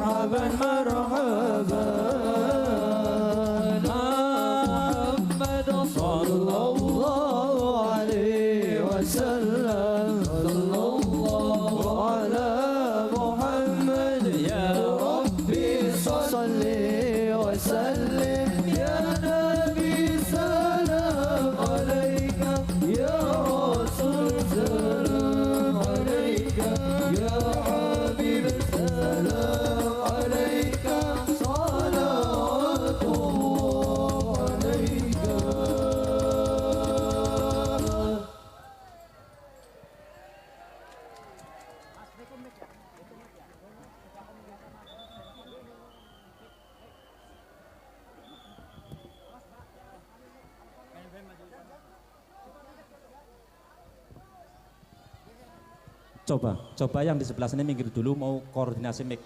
مرحبا مرحبا محمد صلى الله عليه وسلم صلى الله على محمد يا ربي صل وسلم يا نبي سلام عليك يا رسول سلام عليك يا حبيب سلام عليك صلوات الله عليك. Coba yang di sebelah sini minggir dulu, mau koordinasi mic.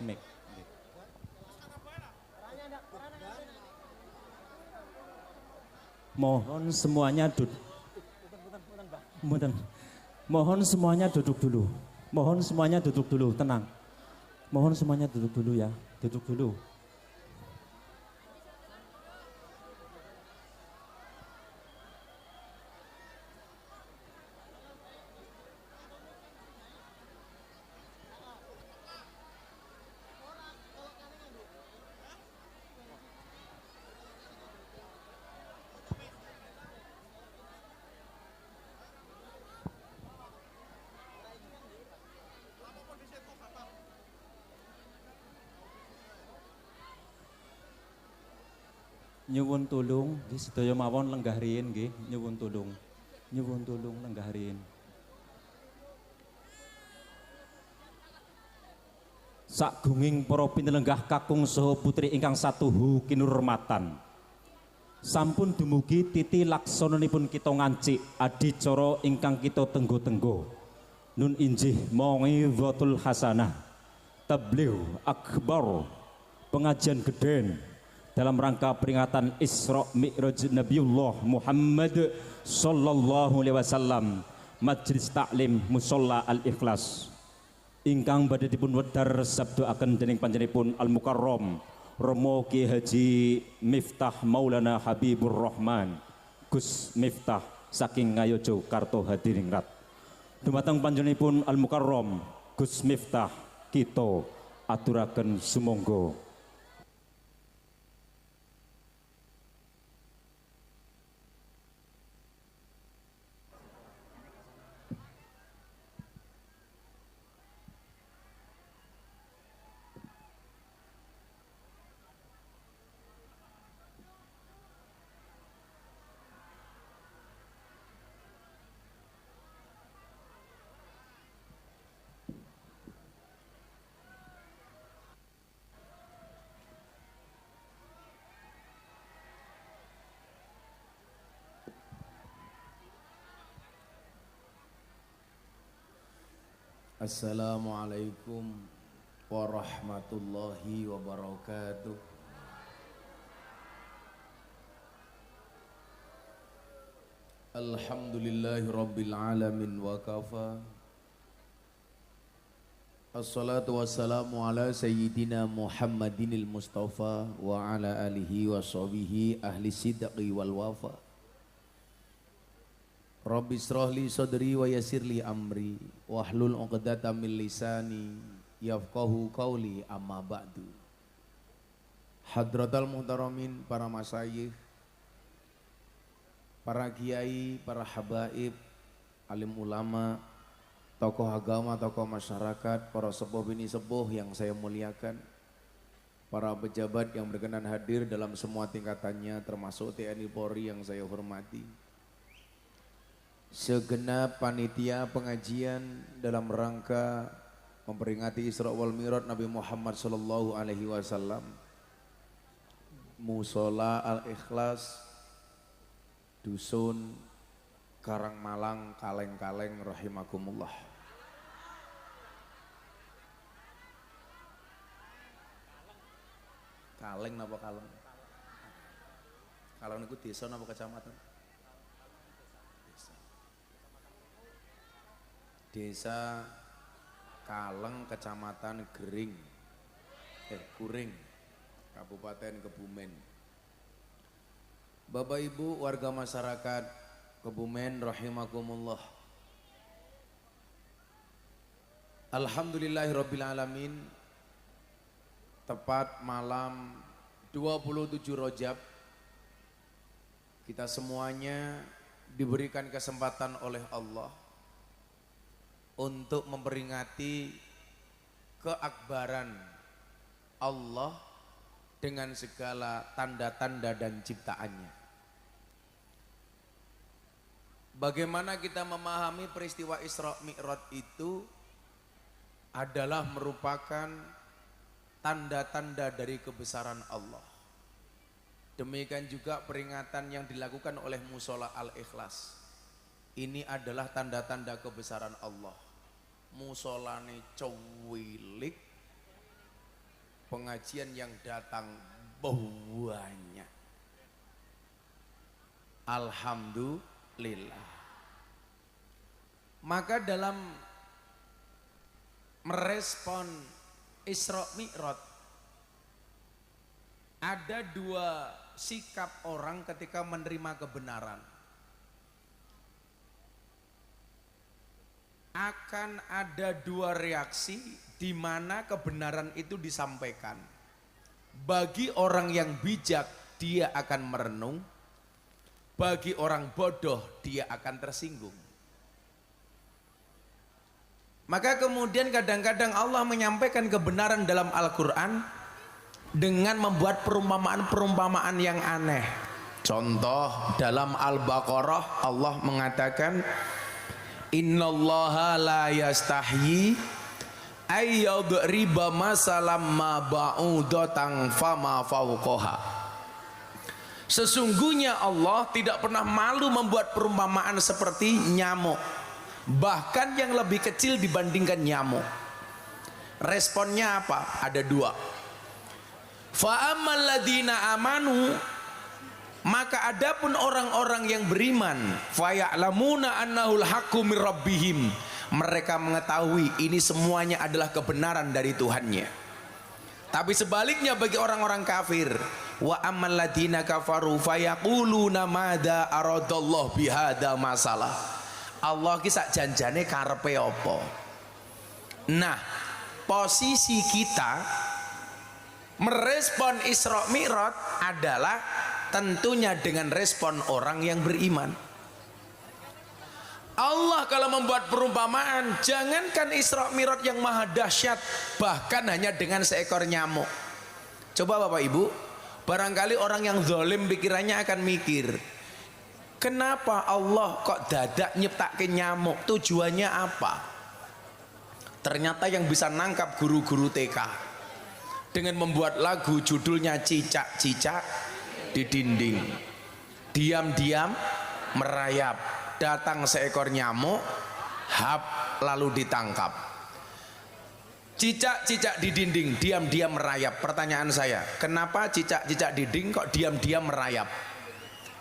Mohon semuanya Mohon semuanya duduk dulu. Mohon semuanya duduk dulu, tenang. Mohon semuanya duduk dulu ya, duduk dulu. Nyuwun tulung nggih sedaya mawon lenggah riyin nggih, nyuwun tulung lenggah riyin. Sagunging para pinelenggah kakung saha putri ingkang satuhu kinurmatan. Sampun dumugi titi laksananipun kita ngancik adicara ingkang kita tenggo-tenggo. Nun injih mau'izatul hasanah, tabligh akbar, pengajian gedhen dalam rangka peringatan Isra Mi'raj Nabiullah Muhammad sallallahu alaihi wasallam, Majlis Taklim Musholla Al-Ikhlas ingkang badhe dipun wedhar sabdaaken dening panjenenganipun Al Mukarram Romo Ki Haji Miftah Maulana Habibur Rahman Gus Miftah saking Ngayojo Karto Hadiningrat. Dumateng panjenenganipun Al Mukarram Gus Miftah kita aturaken sumangga. Assalamualaikum warahmatullahi wabarakatuh. Alhamdulillahi rabbil alamin wa kafa. Assalatu wassalamu ala sayyidina Muhammadinil Mustafa wa ala alihi wa sahbihi ahli sidqi wal wafa. Rabbi shrahli sadri wa yassirli amri wahlul 'uqdatam min lisani yafqahu qawli, amma ba'du. Hadratal muhtaramin, para masyayikh, para kiai, para habaib, alim ulama, tokoh agama, tokoh masyarakat, para sepuh bini sepuh yang saya muliakan, para pejabat yang berkenan hadir dalam semua tingkatannya termasuk TNI Polri yang saya hormati, segenap panitia pengajian dalam rangka memperingati Isra wal Mi'raj Nabi Muhammad sallallahu alaihi wasallam, Musholla Al-Ikhlas, Dusun Karangmalang, Kaleng-Kaleng, rahimakumullah. Kaleng napa Kaleng? Kaleng niku desa napa kecamatan? Desa Kaleng, Kecamatan Gering. Kuring, Kabupaten Kebumen. Bapak Ibu warga masyarakat Kebumen rahimakumullah. Alhamdulillahirrabbilalamin. Tepat malam 27 Rajab, kita semuanya diberikan kesempatan oleh Allah untuk memperingati keakbaran Allah dengan segala tanda-tanda dan ciptaannya. Bagaimana kita memahami peristiwa Isra Mi'raj itu adalah merupakan tanda-tanda dari kebesaran Allah. Demikian juga peringatan yang dilakukan oleh Musola Al-Ikhlas. Ini adalah tanda-tanda kebesaran Allah. Musolane cuwilik, pengajian yang datang banyak. Alhamdulillah. Maka dalam merespon Isra Mi'raj ada dua sikap orang ketika menerima kebenaran. Akan ada dua reaksi di mana kebenaran itu disampaikan. Bagi orang yang bijak dia akan merenung, bagi orang bodoh dia akan tersinggung. Maka kemudian kadang-kadang Allah menyampaikan kebenaran dalam Al-Quran dengan membuat perumpamaan-perumpamaan yang aneh. Contoh dalam Al-Baqarah Allah mengatakan, Innallaha la yastahyi ayyadriba masalam ma ba'udatan fama fawqaha. Sesungguhnya Allah tidak pernah malu membuat perumpamaan seperti nyamuk, bahkan yang lebih kecil dibandingkan nyamuk. Responnya apa? Ada dua. Fa'ammal ladina amanu, maka adapun orang-orang yang beriman, faya'lamuna annahul haqqu mir rabbihim, mereka mengetahui ini semuanya adalah kebenaran dari Tuhannya. Tapi sebaliknya bagi orang-orang kafir, wa ammal ladina kafaru fayaquluna madza aradallahu bihadza masalah. Allah ki sak janjane karepe apa? Nah, posisi kita merespon Isra Mi'raj adalah tentunya dengan respon orang yang beriman. Allah kalau membuat perumpamaan, jangankan Isra Mi'raj yang maha dahsyat, bahkan hanya dengan seekor nyamuk. Coba Bapak Ibu, barangkali orang yang zalim pikirannya akan mikir, kenapa Allah kok dadak nyiptakin nyamuk? Tujuannya apa? Ternyata yang bisa nangkap guru-guru TK dengan membuat lagu judulnya Cicak-cicak di dinding. Diam-diam merayap, datang seekor nyamuk, hap, lalu ditangkap. Cicak-cicak di dinding, diam-diam merayap. Pertanyaan saya, kenapa cicak-cicak di dinding kok diam-diam merayap?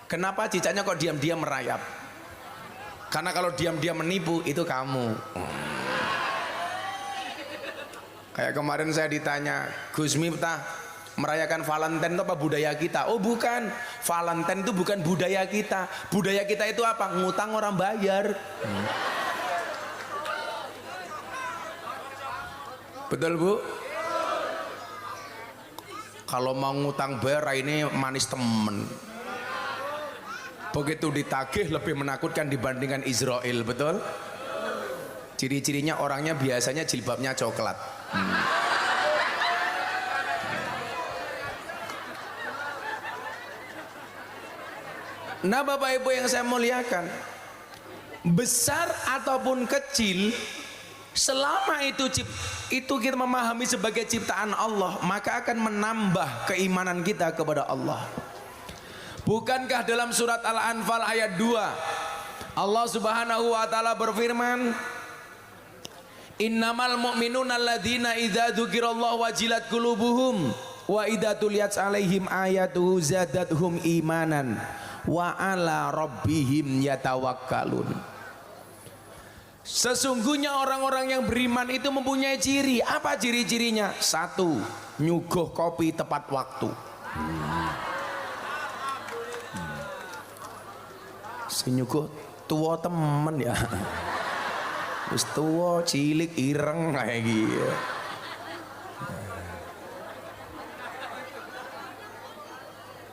Kenapa cicaknya kok diam-diam merayap? Karena kalau diam-diam menipu itu kamu. Kayak kemarin saya ditanya, Gus Miftah, merayakan Valentine itu apa budaya kita? Oh bukan, Valentine itu bukan budaya kita. Budaya kita itu apa? Ngutang orang bayar. Betul Bu? Kalau mau ngutang bayar ini manis temen. Begitu ditagih lebih menakutkan dibandingkan Israel, betul? Ciri-cirinya orangnya biasanya jilbabnya coklat. Nah Bapak Ibu yang saya muliakan, besar ataupun kecil, selama itu kita memahami sebagai ciptaan Allah, maka akan menambah keimanan kita kepada Allah. Bukankah dalam surat Al-Anfal ayat 2 Allah Subhanahu wa taala berfirman, Innamal mu'minuna alladzina idza dzukirallahu wajilat qulubuhum wa idza tuliyat 'alaihim ayatuhu zadatuhum imanan wa ala rabbihim yatawakkalun. Sesungguhnya orang-orang yang beriman itu mempunyai ciri. Apa ciri-cirinya? Satu, nyuguh kopi tepat waktu. Senyuguh tua temen ya. Wis tua cilik ireng kayak gitu.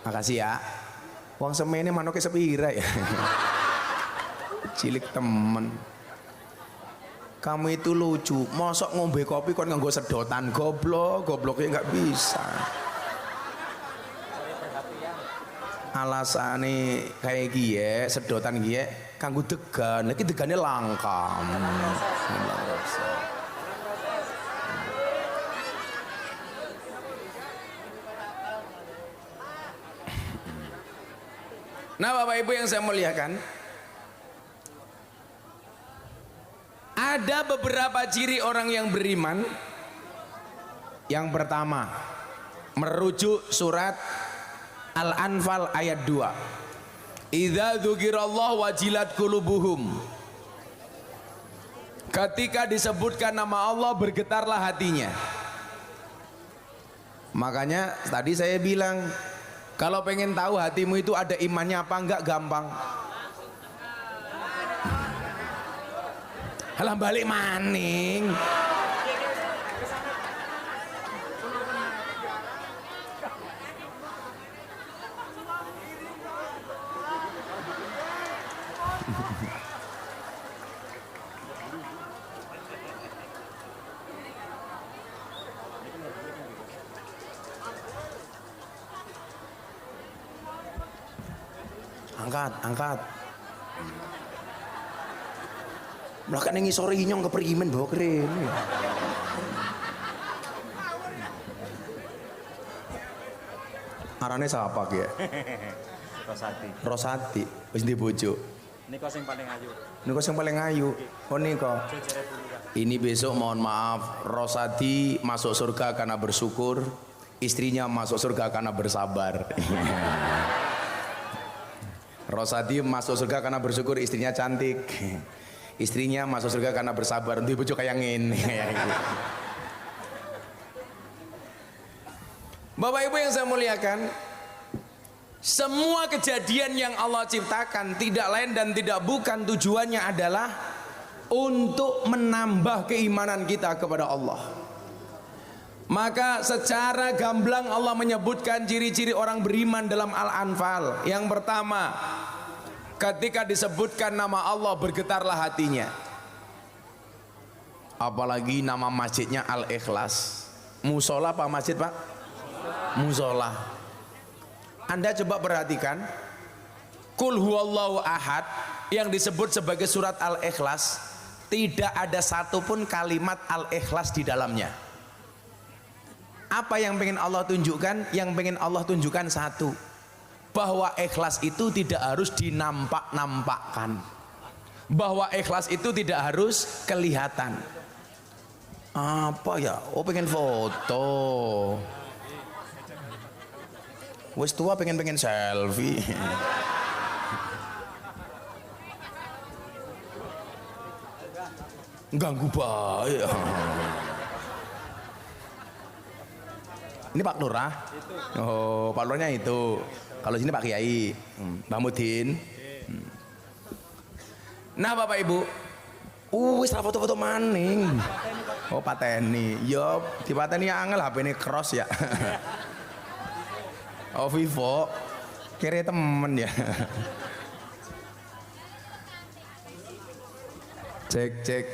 Makasih ya. Wong semene manuknya sepira ya. Cilik temen. Kamu itu lucu. Mosok ngombe kopi kon nganggo sedotan, gobloknya nggak bisa. Alasane kayak gie, sedotan gie, kanggo degan, lagi degannya langka. Nah Bapak Ibu yang saya muliakan, ada beberapa ciri orang yang beriman. Yang pertama, merujuk surat Al-Anfal ayat 2. Idza dzukirallahu wajilat qulubuhum. Ketika disebutkan nama Allah bergetarlah hatinya. Makanya tadi saya bilang, kalau pengen tahu hatimu itu ada imannya apa enggak, gampang. Halah balik maning. Angkat. Melakukan yang sore inyong keperimen bawa keren. Arane siapa ya? Rosati. Wis di bojo. Niko sing paling ayu. Oh niko. Ini besok mohon maaf, Rosati masuk surga karena bersyukur, istrinya masuk surga karena bersabar. Rosati masuk surga karena bersyukur, istrinya cantik. Istrinya masuk surga karena bersabar. Nanti bojo kayak ngene. Bapak Ibu yang saya muliakan, semua kejadian yang Allah ciptakan tidak lain dan tidak bukan tujuannya adalah untuk menambah keimanan kita kepada Allah. Maka secara gamblang Allah menyebutkan ciri-ciri orang beriman dalam Al-Anfal. Yang pertama, ketika disebutkan nama Allah bergetarlah hatinya. Apalagi nama masjidnya Al-Ikhlas. Musola apa masjid Pak? Musola. Anda coba perhatikan, Qul huwallahu ahad yang disebut sebagai surat Al-Ikhlas, tidak ada satupun kalimat Al-Ikhlas di dalamnya. Apa yang pengen Allah tunjukkan? Yang pengen Allah tunjukkan satu, bahwa ikhlas itu tidak harus dinampak-nampakkan, bahwa ikhlas itu tidak harus kelihatan. Apa ya? Oh pengen foto. Wes tua pengen selfie. Ganggu baik. Ini Pak Lurah. Oh, Pak Lurahnya itu. Kalau sini Pak Kiai, Mbak Mudin. Nah, Bapak Ibu, wis foto-foto maning. Oh, pateni. Yo, di pateni angel HP ini cross ya. Oh, Vivo. Kira temen ya. Cek.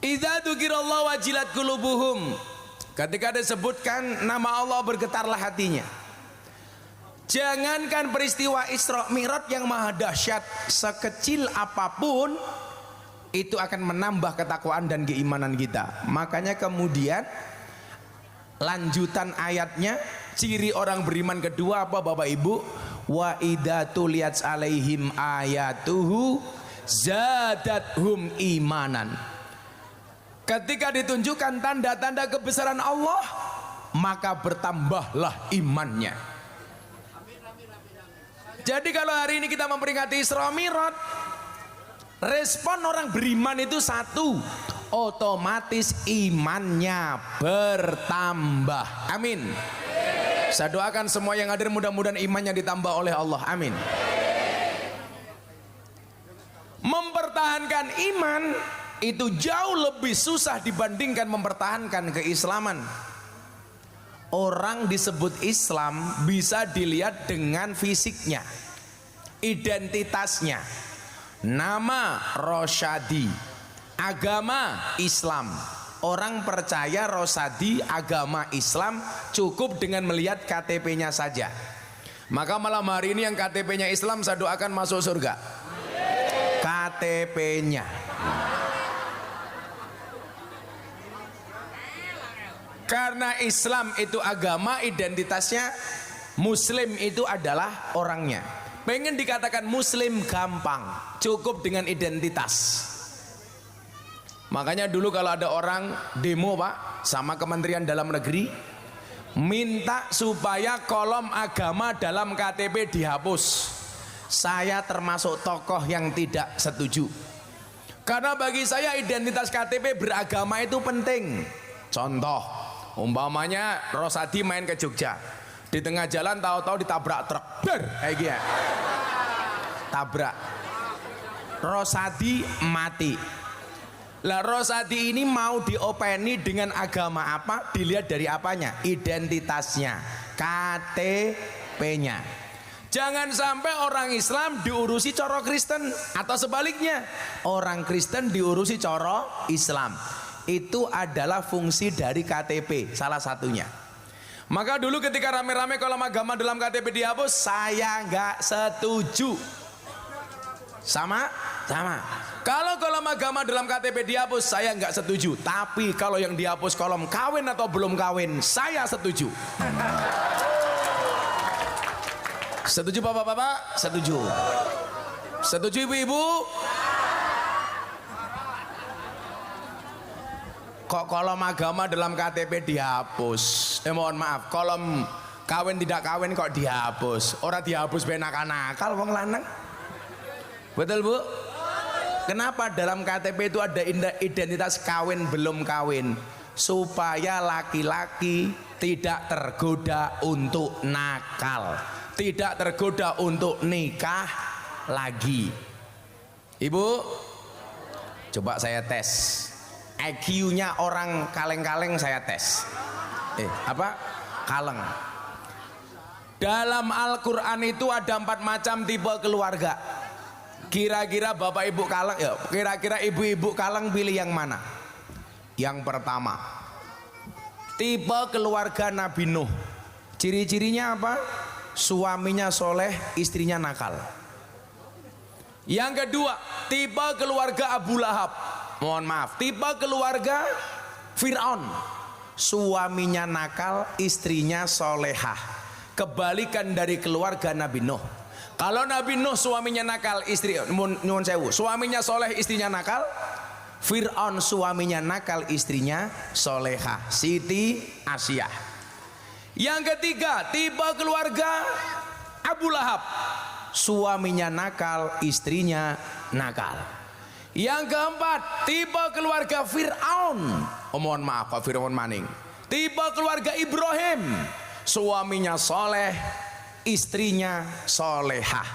Idza dzukirallahu wajilat qulubuhum. Ketika disebutkan nama Allah bergetarlah hatinya. Jangankan peristiwa Isra Mi'raj yang maha dahsyat, sekecil apapun itu akan menambah ketakwaan dan keimanan kita. Makanya kemudian lanjutan ayatnya, ciri orang beriman kedua apa Bapak Ibu? Wa idza tuliyat alaihim ayatuhu zadathum imanan. Ketika ditunjukkan tanda-tanda kebesaran Allah, maka bertambahlah imannya. Jadi kalau hari ini kita memperingati Isra Mi'raj, Respon orang beriman itu satu, otomatis imannya bertambah. Amin. Saya doakan semua yang hadir mudah-mudahan imannya ditambah oleh Allah. Amin. Mempertahankan iman itu jauh lebih susah dibandingkan mempertahankan keislaman. Orang disebut Islam bisa dilihat dengan fisiknya, identitasnya. Nama Rosyadi, agama Islam. Orang percaya Rosyadi agama Islam cukup dengan melihat KTP-nya saja. Maka malam hari ini yang KTP-nya Islam saya doakan masuk surga. KTP-nya. Karena Islam itu agama, identitasnya Muslim itu adalah orangnya. Pengen dikatakan Muslim gampang, cukup dengan identitas. Makanya dulu kalau ada orang demo Pak sama Kementerian Dalam Negeri, minta supaya kolom agama dalam KTP dihapus. Saya termasuk tokoh yang tidak setuju. Karena bagi saya identitas KTP beragama itu penting. Contoh, umpamanya Rosyadi main ke Jogja, di tengah jalan tahu-tahu ditabrak truk, kayak gini, tabrak, Rosyadi mati. Lah Rosyadi ini mau diopeni dengan agama apa? Dilihat dari apanya? Identitasnya, KTP-nya. Jangan sampai orang Islam diurusi coro Kristen, atau sebaliknya orang Kristen diurusi coro Islam. Itu adalah fungsi dari KTP, salah satunya. Maka dulu ketika rame-rame kolom agama dalam KTP dihapus, saya nggak setuju. Sama? Kalau kolom agama dalam KTP dihapus, saya nggak setuju. Tapi kalau yang dihapus kolom kawin atau belum kawin, saya setuju. Setuju bapak-bapak? Setuju. Setuju ibu-ibu? Kok kolom agama dalam KTP dihapus? Mohon maaf, kolom kawin tidak kawin kok dihapus? Orang dihapus benak-nakal wong lanang. Betul Bu? Kenapa dalam KTP itu ada identitas kawin belum kawin? Supaya laki-laki tidak tergoda untuk nakal, tidak tergoda untuk nikah lagi. Ibu, coba saya tes IQ-nya orang kaleng-kaleng, saya tes. Kaleng. Dalam Al-Quran itu ada 4 macam tipe keluarga. Kira-kira bapak ibu kaleng, ya, kira-kira ibu-ibu kaleng pilih yang mana? Yang pertama, tipe keluarga Nabi Nuh. Ciri-cirinya apa? Suaminya soleh, istrinya nakal. Yang kedua, tipe keluarga Abu Lahab. Mohon maaf, tipe keluarga Fir'aun. Suaminya nakal, istrinya solehah. Kebalikan dari keluarga Nabi Nuh. Kalau Nabi Nuh suaminya nakal, nyuwun sewu, suaminya soleh, istrinya nakal. Fir'aun suaminya nakal, istrinya solehah. Siti Asyah. Yang ketiga, tipe keluarga Abu Lahab. Suaminya nakal, istrinya nakal. Yang keempat, tipe keluarga Fir'aun. Mohon maaf Pak Fir'aun maning. Tipe keluarga Ibrahim. Suaminya soleh, istrinya solehah.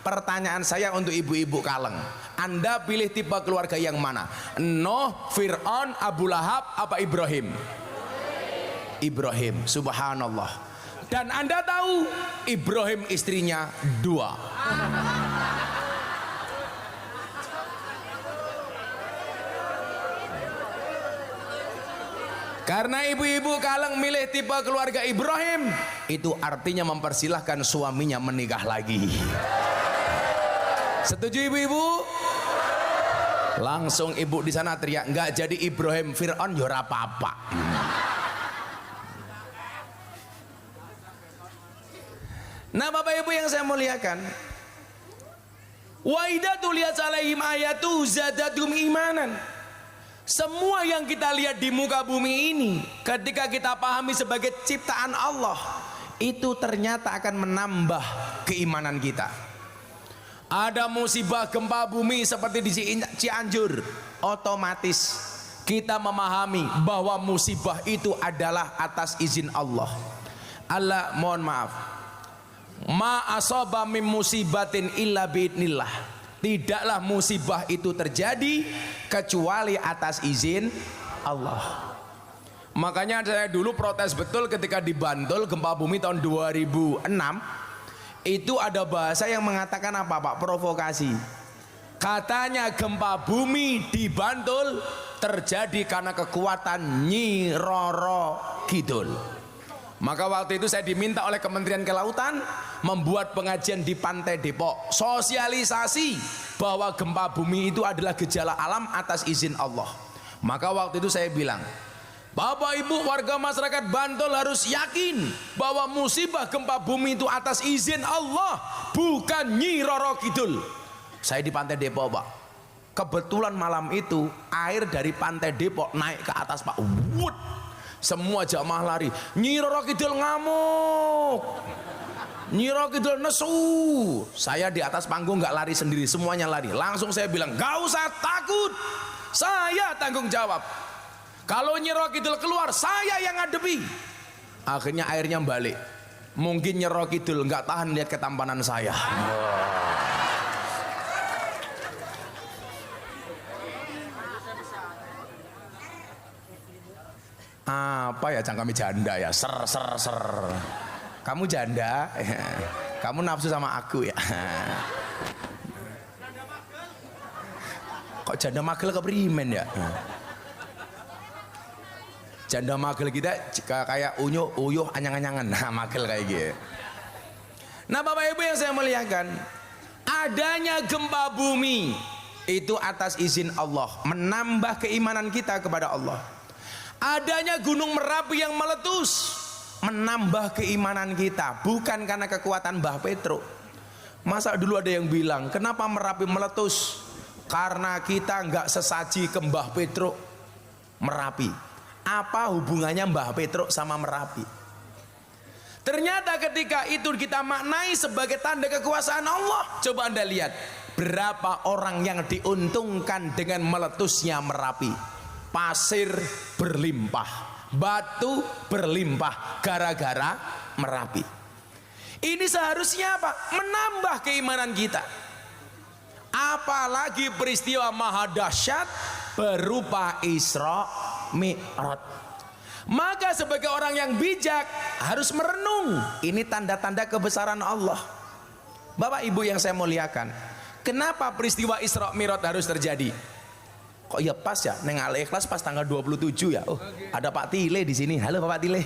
Pertanyaan saya untuk ibu-ibu kaleng, Anda pilih tipe keluarga yang mana? Nuh, Fir'aun, Abu Lahab, apa Ibrahim? Ibrahim, subhanallah. Dan Anda tahu Ibrahim istrinya 2. Karena ibu-ibu kaleng milih tipe keluarga Ibrahim, itu artinya mempersilahkan suaminya menikah lagi. Setuju ibu-ibu? Langsung ibu di sana teriak, nggak jadi Ibrahim Fir'aun ya ora apa-apa. Nah Bapak Ibu yang saya muliakan, wa idza tuliyat alaihim ayatu zadatum imanan. Semua yang kita lihat di muka bumi ini, ketika kita pahami sebagai ciptaan Allah, itu ternyata akan menambah keimanan kita. ada musibah gempa bumi seperti di Cianjur, otomatis kita memahami bahwa musibah itu adalah atas izin Allah. Allah, mohon maaf, ma asaba min musibatin illa biidnillah. Tidaklah musibah itu terjadi kecuali atas izin Allah. Makanya saya dulu protes betul ketika di Bantul gempa bumi tahun 2006. Itu ada bahasa yang mengatakan apa Pak? Provokasi. Katanya gempa bumi di Bantul terjadi karena kekuatan Nyi Roro Kidul. Maka waktu itu saya diminta oleh Kementerian Kelautan membuat pengajian di Pantai Depok, sosialisasi bahwa gempa bumi itu adalah gejala alam atas izin Allah. Maka waktu itu saya bilang, Bapak Ibu warga masyarakat Bantul harus yakin bahwa musibah gempa bumi itu atas izin Allah, bukan Nyi Roro Kidul. Saya di Pantai Depok Pak, kebetulan malam itu air dari Pantai Depok naik ke atas Pak. Wut, semua jamaah lari. Nyi Roro Kidul ngamuk, Nyi Roro Kidul nesu. Saya di atas panggung nggak lari sendiri, semuanya lari. Langsung saya bilang, gak usah takut, saya tanggung jawab. Kalau Nyi Roro Kidul keluar, saya yang ngadepi. Akhirnya airnya balik. Mungkin Nyi Roro Kidul nggak tahan lihat ketampanan saya. Apa ya, cangkami janda ya, ser. Kamu janda, kamu nafsu sama aku ya. Kok janda magel keprimen ya? Janda magel kita kayak uyuh anyang-anyangan, nah magel kayak gitu. Nah Bapak Ibu yang saya muliakan, adanya gempa bumi itu atas izin Allah, menambah keimanan kita kepada Allah. Adanya gunung Merapi yang meletus, menambah keimanan kita, bukan karena kekuatan Mbah Petro. Masa dulu ada yang bilang, kenapa Merapi meletus? Karena kita nggak sesaji ke Mbah Petro Merapi. Apa hubungannya Mbah Petro sama Merapi? Ternyata ketika itu kita maknai sebagai tanda kekuasaan Allah. Coba Anda lihat, berapa orang yang diuntungkan dengan meletusnya Merapi. Pasir berlimpah, batu berlimpah gara-gara Merapi. Ini seharusnya apa? Menambah keimanan kita. Apalagi peristiwa maha dahsyat berupa Isra Mi'raj. Maka sebagai orang yang bijak harus merenung, ini tanda-tanda kebesaran Allah. Bapak Ibu yang saya muliakan, kenapa peristiwa Isra Mi'raj harus terjadi? Kok ya pas ya, neng Al-Ikhlas pas tanggal 27 ya. Oh, ada Pak Tile di sini. Halo Pak Tile.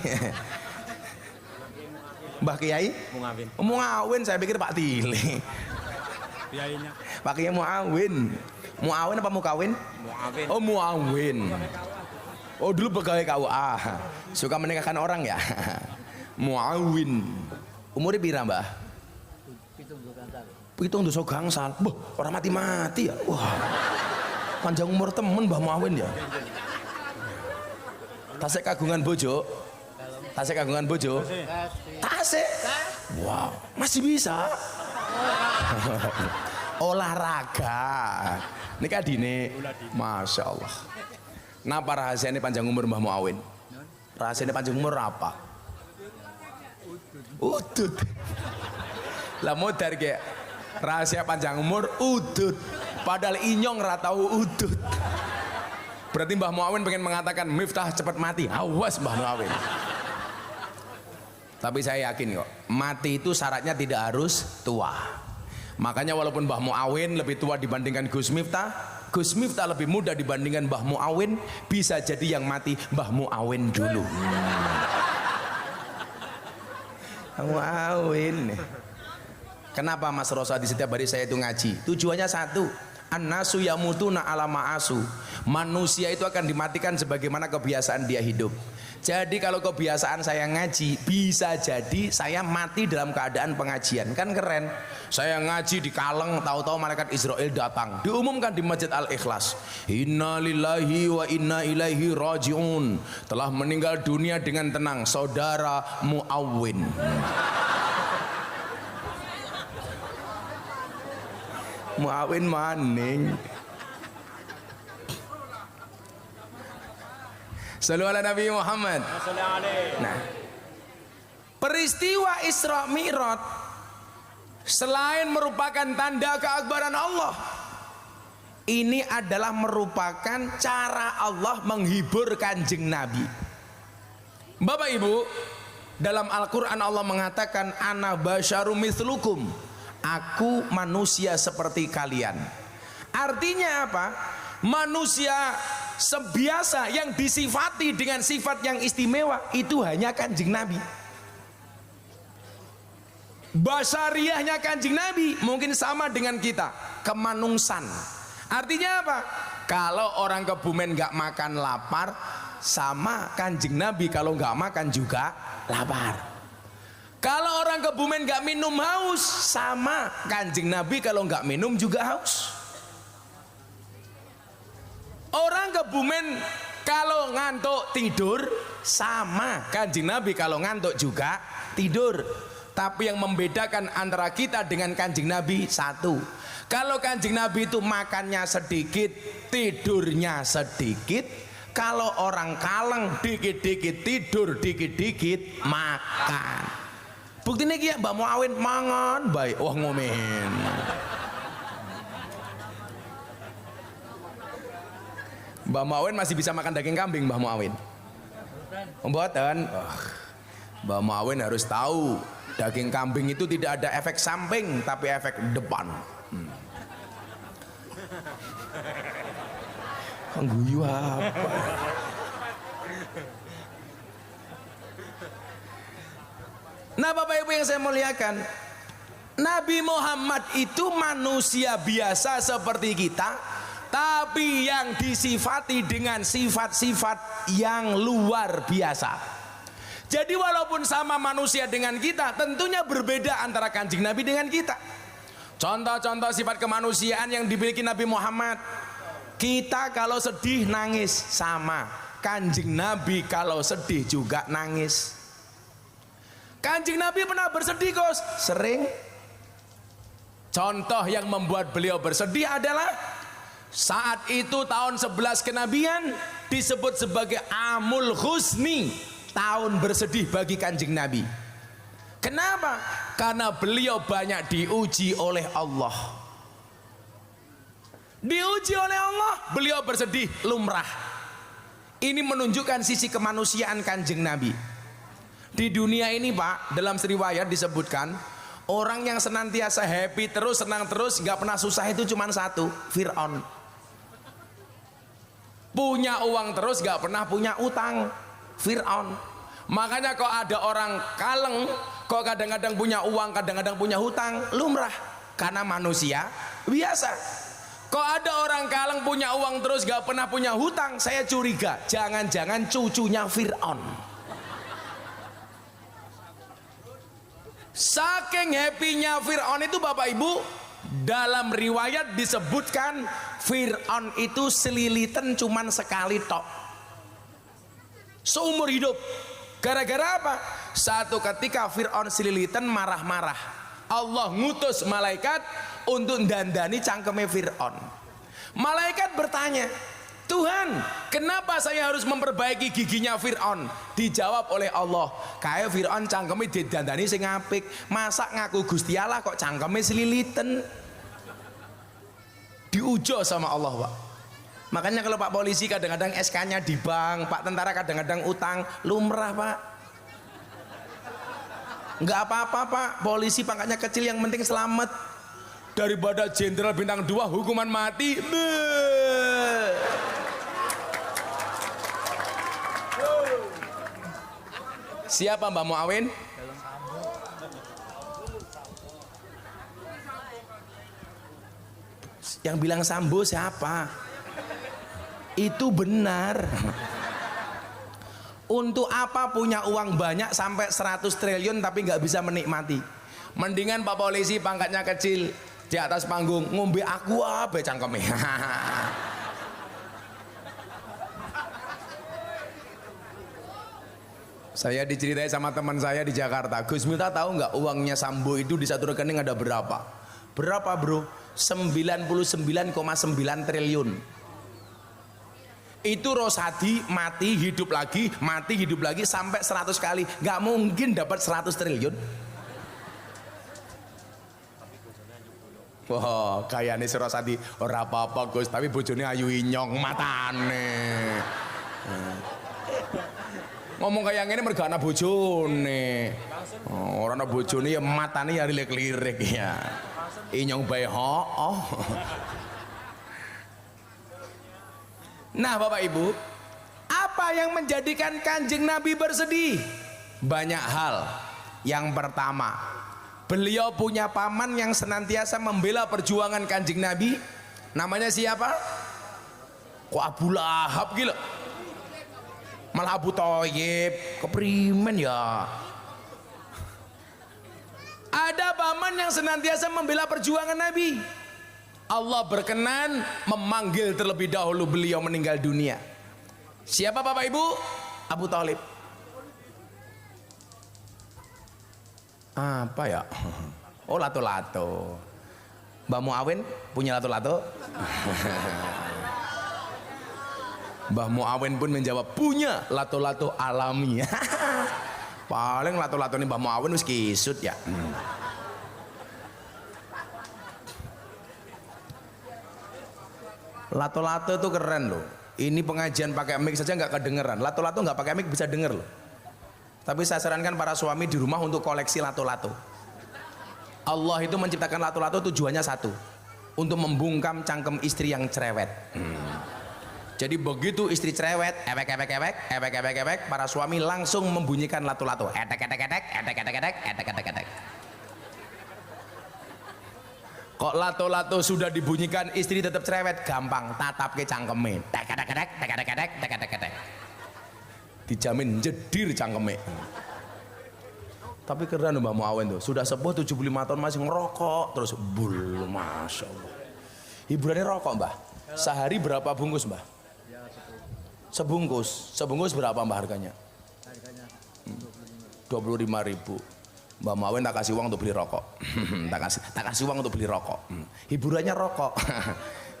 Mbah Kiai? Muawin, saya pikir Pak Tile. Pak Kiai Muawin. Muawin apa Mukawin? Muawin. Oh Muawin. Oh dulu pegawai KUA, suka menikahkan orang ya. Muawin. Umurnya pira Mbah? Pitung dosa gangsal. Boh, orang mati-mati ya. Wah, panjang umur temen Mbah Muawin ya. Tasik kagungan bojo. Tasik kagungan bojo. Tasik. Wow, masih bisa. Olahraga. Nikah dini. Masya Allah. Napa rahasianya panjang umur Mbah Muawin? Rahasianya panjang umur apa? Udut. Lah modar kayak rahasia panjang umur udut. Padahal inyong ratau udut. Berarti Mbah Muawin pengen mengatakan Miftah cepat mati. Awas Mbah Muawin. Tapi saya yakin kok, mati itu syaratnya tidak harus tua. Makanya walaupun Mbah Muawin lebih tua dibandingkan Gus Miftah, Gus Miftah lebih muda dibandingkan Mbah Muawin, bisa jadi yang mati Mbah Muawin dulu. Muawin. Kenapa Mas Rosa di setiap hari saya itu ngaji? Tujuannya satu, an-nasu yamutuna ala ma'asu. Manusia itu akan dimatikan sebagaimana kebiasaan dia hidup. Jadi kalau kebiasaan saya ngaji, bisa jadi saya mati dalam keadaan pengajian. Kan keren. Saya ngaji di Kaleng, tahu-tahu malaikat Israel datang. Diumumkan di Masjid Al-Ikhlas, inna lillahi wa inna ilaihi raji'un. Telah meninggal dunia dengan tenang saudara Muawin. Muawin maning. Sallu ala Nabi Muhammad. Nah, peristiwa Isra Mi'raj selain merupakan tanda keakbaran Allah, ini adalah merupakan cara Allah menghibur Kanjeng Nabi. Bapak Ibu, dalam Al-Quran Allah mengatakan ana basyarum mithlukum, aku manusia seperti kalian. Artinya apa? Manusia sebiasa yang disifati dengan sifat yang istimewa itu hanya Kanjeng Nabi. Basyariahnya Kanjeng Nabi mungkin sama dengan kita, kemanungsan. Artinya apa? Kalau orang Kebumen nggak makan lapar, sama Kanjeng Nabi kalau nggak makan juga lapar. Kalau orang Kebumen nggak minum haus, sama Kanjeng Nabi kalau nggak minum juga haus. Orang Kebumen kalau ngantuk tidur, sama Kanjeng Nabi kalau ngantuk juga tidur. Tapi yang membedakan antara kita dengan Kanjeng Nabi satu, kalau Kanjeng Nabi itu makannya sedikit, tidurnya sedikit. Kalau orang Kaleng dikit-dikit tidur, dikit-dikit makan. Bukti ini ya Mbak Muawin mangan baik, wah ngomen. Mbak Muawin masih bisa makan daging kambing, Mbak Muawin? Mboten. Mbak Muawin harus tahu, daging kambing itu tidak ada efek samping, tapi efek depan. Guyu apa? Nah Bapak Ibu yang saya muliakan, Nabi Muhammad itu manusia biasa seperti kita, tapi yang disifati dengan sifat-sifat yang luar biasa. Jadi walaupun sama manusia dengan kita, tentunya berbeda antara Kanjeng Nabi dengan kita. Contoh-contoh sifat kemanusiaan yang dimiliki Nabi Muhammad. Kita kalau sedih nangis sama, Kanjeng Nabi kalau sedih juga nangis. Kanjeng Nabi pernah bersedih kok? Sering. Contoh yang membuat beliau bersedih adalah saat itu tahun 11 kenabian disebut sebagai Amul Husni, tahun bersedih bagi Kanjeng Nabi. Kenapa? Karena beliau banyak diuji oleh Allah. Diuji oleh Allah, beliau bersedih lumrah. Ini menunjukkan sisi kemanusiaan Kanjeng Nabi. Di dunia ini Pak, dalam riwayat disebutkan, orang yang senantiasa happy terus, senang terus, nggak pernah susah itu cuma satu, Fir'aun. Punya uang terus, nggak pernah punya utang, Fir'aun. Makanya kok ada orang kaleng, kok kadang-kadang punya uang, kadang-kadang punya hutang, lumrah. Karena manusia biasa. Kok ada orang kaleng punya uang terus gak pernah punya hutang, saya curiga jangan-jangan cucunya Fir'aun. Saking happy-nya Fir'aun itu Bapak Ibu, dalam riwayat disebutkan Fir'aun itu selilitan cuman sekali tok seumur hidup. Gara-gara apa? Satu ketika Fir'aun selilitan marah-marah, Allah ngutus malaikat untuk dandani cangkeme Fir'aun. Malaikat bertanya, Tuhan, kenapa saya harus memperbaiki giginya Fir'aun? Dijawab oleh Allah, kayak Fir'aun cangkeme didandani sing apik, masa ngaku Gusti Allah kok cangkeme selilitan? Diujo sama Allah Pak. Makanya kalau Pak polisi kadang-kadang SK-nya di bank, Pak tentara kadang-kadang utang, lumrah Pak. Enggak apa-apa Pak, polisi pangkatnya kecil yang penting selamat. Daripada jenderal bintang 2 hukuman mati. Siapa Mbak Muawin? Yang bilang Sambo siapa? Itu benar. Untuk apa punya uang banyak sampai 100 triliun tapi nggak bisa menikmati? Mendingan Pak polisi pangkatnya kecil, di atas panggung ngombe aqua be cangkeme. Saya diceritai sama teman saya di Jakarta, Gus Miftah tahu nggak uangnya Sambo itu di satu rekening ada berapa? Berapa bro? 99,9 triliun. Itu Rosadi mati hidup lagi sampai 100 kali, nggak mungkin dapat 100 triliun. Wah, kayaknya si Rosadi ora apa-apa Gus, tapi bojone ayu inyong matane. Ngomong kayak gini mergana bojone. Orang ana bojone ya matane ya lirik-lirik ya. Inyong bae oh. Nah Bapak Ibu, apa yang menjadikan Kanjeng Nabi bersedih? Banyak hal. Yang pertama, beliau punya paman yang senantiasa membela perjuangan Kanjeng Nabi. Namanya siapa? Kok Abu Lahab gila? Malah Abu Thayyib, keprimen ya. Ada paman yang senantiasa membela perjuangan Nabi. Allah berkenan memanggil terlebih dahulu beliau meninggal dunia. Siapa Bapak Ibu? Abu Thalib. Apa ya? Oh, lato-lato. Mbak Muawin punya lato-lato? Mbah Muawin pun menjawab punya lato-lato alami. Paling lato-lato ini Mbah Muawin wis kisut ya. Lato-lato itu keren loh. Ini pengajian pakai mic saja nggak kedengeran. Lato-lato nggak pakai mic bisa denger loh. Tapi saya sarankan para suami di rumah untuk koleksi lato-lato. Allah itu menciptakan lato-lato tujuannya satu, untuk membungkam cangkem istri yang cerewet. Jadi begitu istri cerewet, ewek, para suami langsung membunyikan lato-lato. Etek. Kok lato-lato sudah dibunyikan istri tetap cerewet, gampang tatap ke cangkeme. Tek. Dijamin jedir cangkeme. Tapi keren Mbak Muawin tuh, sudah sepuh 75 tahun masih ngerokok terus bul, masya Allah. Hiburannya rokok Mbah. Sehari berapa bungkus Mbah? Sebungkus berapa Mbah harganya? Harganya 25.000. Mbak Mawin tak kasih uang untuk beli rokok. tak kasih uang untuk beli rokok. Hiburannya rokok.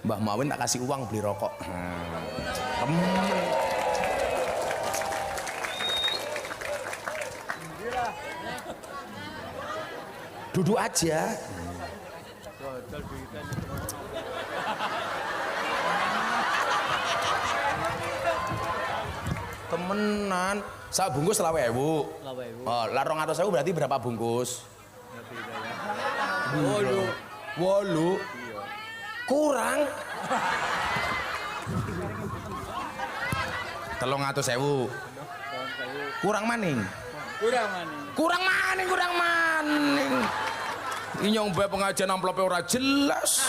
Mbah Mawin tak kasih uang beli rokok. Duduk aja. Temenan, sak bungkus 20.000. Oh, lah 200.000 berarti berapa bungkus? Wolu. Kurang. 300.000. Kurang maning. Inyong bae pengajian amplope ora jelas.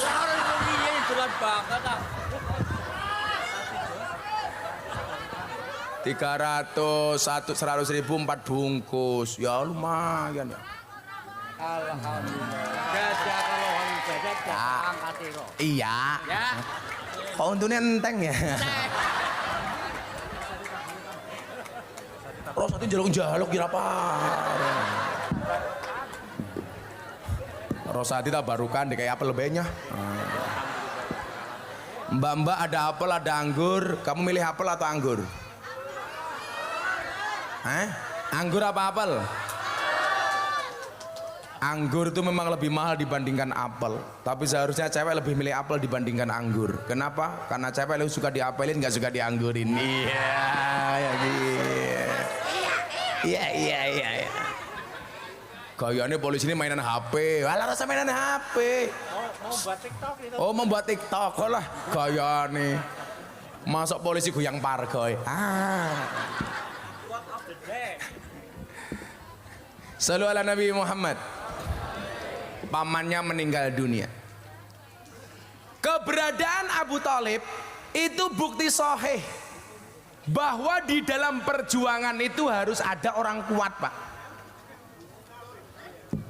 100.000 4 bungkus. Ya lumayan ya. Alhamdulillah. Iya. Ya. Kok untungnya enteng ya? Rosati jaluk kira apa? Rosati tak barukan di kayak apel lebihnya. Mbak ada apel ada anggur. Kamu milih apel atau anggur? Anggur apa apel? Anggur itu memang lebih mahal dibandingkan apel. Tapi seharusnya cewek lebih milih apel dibandingkan anggur. Kenapa? Karena cewek lebih suka diapelin, nggak suka dianggurin. Iya. Gayanya polisi ini mainan HP. Alah rasa mainan HP. Membuat TikTok itu. Oh membuat TikTok. Kok lah gayane. Masuk polisi goyang pargoy. Sallu ala Nabi Muhammad. Pamannya meninggal dunia. Keberadaan Abu Thalib itu bukti sahih bahwa di dalam perjuangan itu harus ada orang kuat, Pak.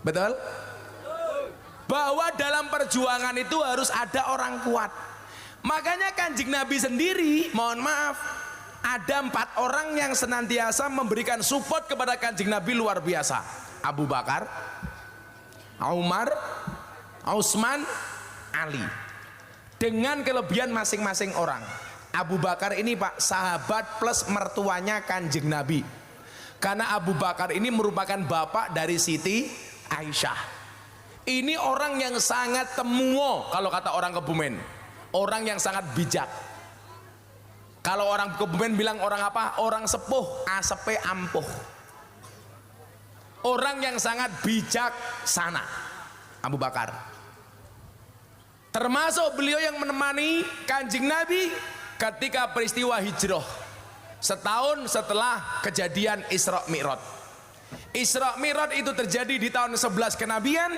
Betul? Bahwa dalam perjuangan itu harus ada orang kuat. Makanya Kanjeng Nabi sendiri, mohon maaf, ada 4 orang yang senantiasa memberikan support kepada Kanjeng Nabi luar biasa. Abu Bakar, Umar, Utsman, Ali dengan kelebihan masing-masing orang. Abu Bakar ini Pak sahabat plus mertuanya Kanjeng Nabi, karena Abu Bakar ini merupakan bapak dari Siti Aisyah. Ini orang yang sangat temuo kalau kata orang Kebumen, orang yang sangat bijak. Kalau orang Kebumen bilang orang apa? Orang sepuh, asepe ampuh. Orang yang sangat bijaksana, Abu Bakar. Termasuk beliau yang menemani Kanjeng Nabi ketika peristiwa hijrah, setahun setelah kejadian Isra Mi'raj. Isra Mi'raj itu terjadi di tahun 11 kenabian,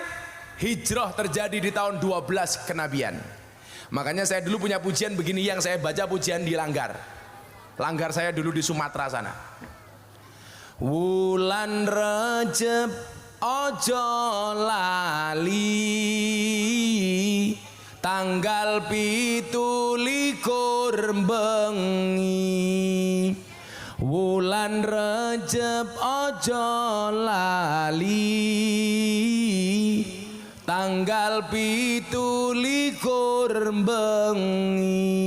hijrah terjadi di tahun 12 kenabian. Makanya saya dulu punya pujian begini yang saya baca, pujian di Langgar. Langgar saya dulu di Sumatera sana. Wulan Rajab ojo lali, tanggal 17 bengi. Wulan Rajab ojo lali, tanggal 17 bengi.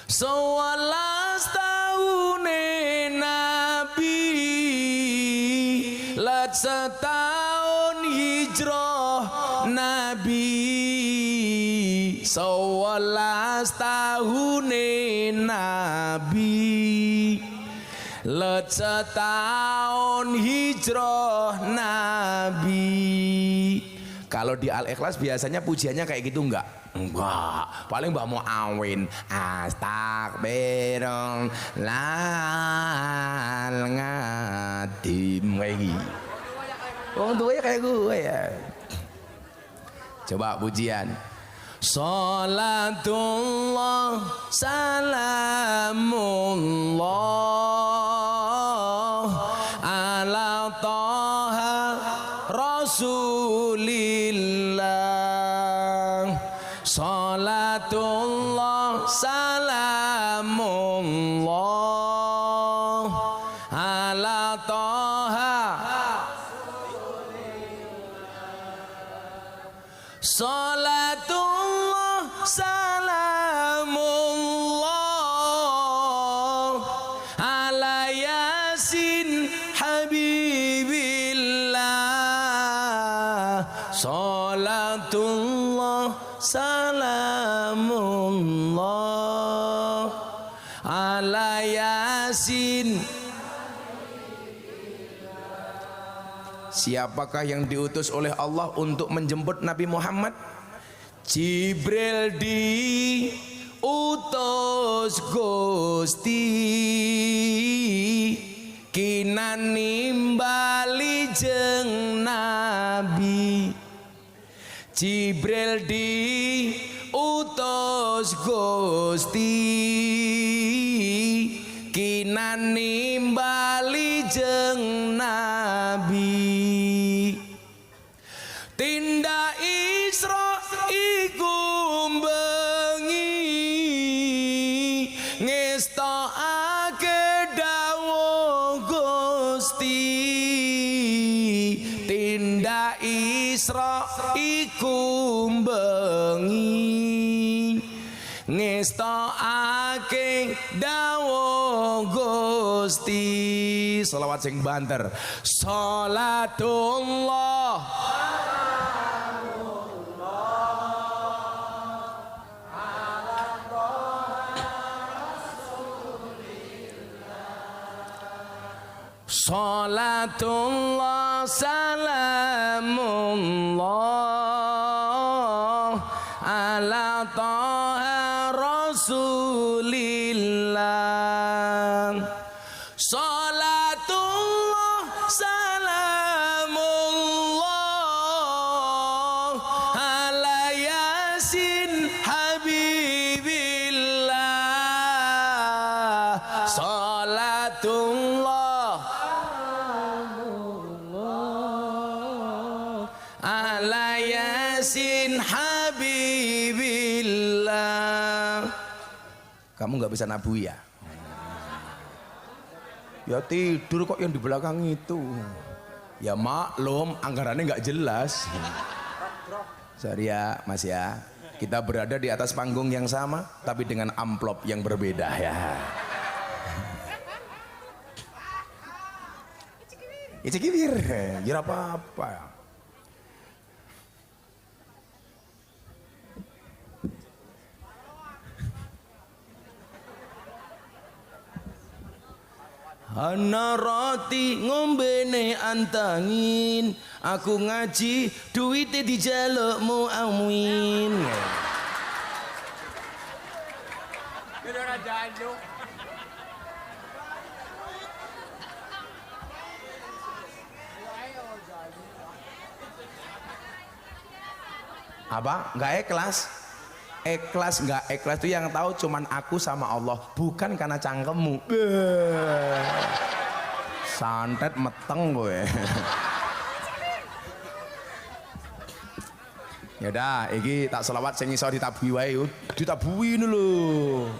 11 tahune Nabi, let setahun hijrah Nabi. 11 tahune Nabi, let setahun hijrah Nabi. Kalau di Al-Ikhlas biasanya pujiannya kayak gitu enggak? Enggak, paling Mbak mau awin astagfirullah ngadim lagi. Wong tuanya kayak gue ya. Coba pujian. Salatullah salamullah ala taha rasulillah. Salatullah salamullah ala taha rasulillah. Salatullah salamullah ala yasin habibillah. Salatullah salamullah ala yasin. Siapakah yang diutus oleh Allah untuk menjemput Nabi Muhammad? Jibril diutus Gusti kinan nimbali jeng Nabi. Jibril diutus Gusti kinan nimbali jeng Nabi. Tindak Isra iku bengi ngestokake dawuh Gusti. Tindak Isra iku bengi ngestokake dawuh Gusti. Shalawat sing banter. Salatullah Salatullah salamullah ala taha rasulillah. Salatullah salamullah ala yasin habibillah. Salatullah ala yasin habibillah. Kamu nggak bisa nabu ya? Ya tidur kok yang di belakang itu. Ya maklum, anggarannya nggak jelas. Sorry ya Mas ya, kita berada di atas panggung yang sama tapi dengan amplop yang berbeda ya. Icikibir, ya apa-apa. Ana roti ngombene antangin, aku ngaji duwite dijalukmu amin. Apa? Nggak ikhlas? Ikhlas nggak ikhlas itu yang tahu cuman aku sama Allah, bukan karena cangkemmu. Santet meteng gue. Ya udah, iki tak selawat sing iso ditabuhi wae, ditabuhi lho.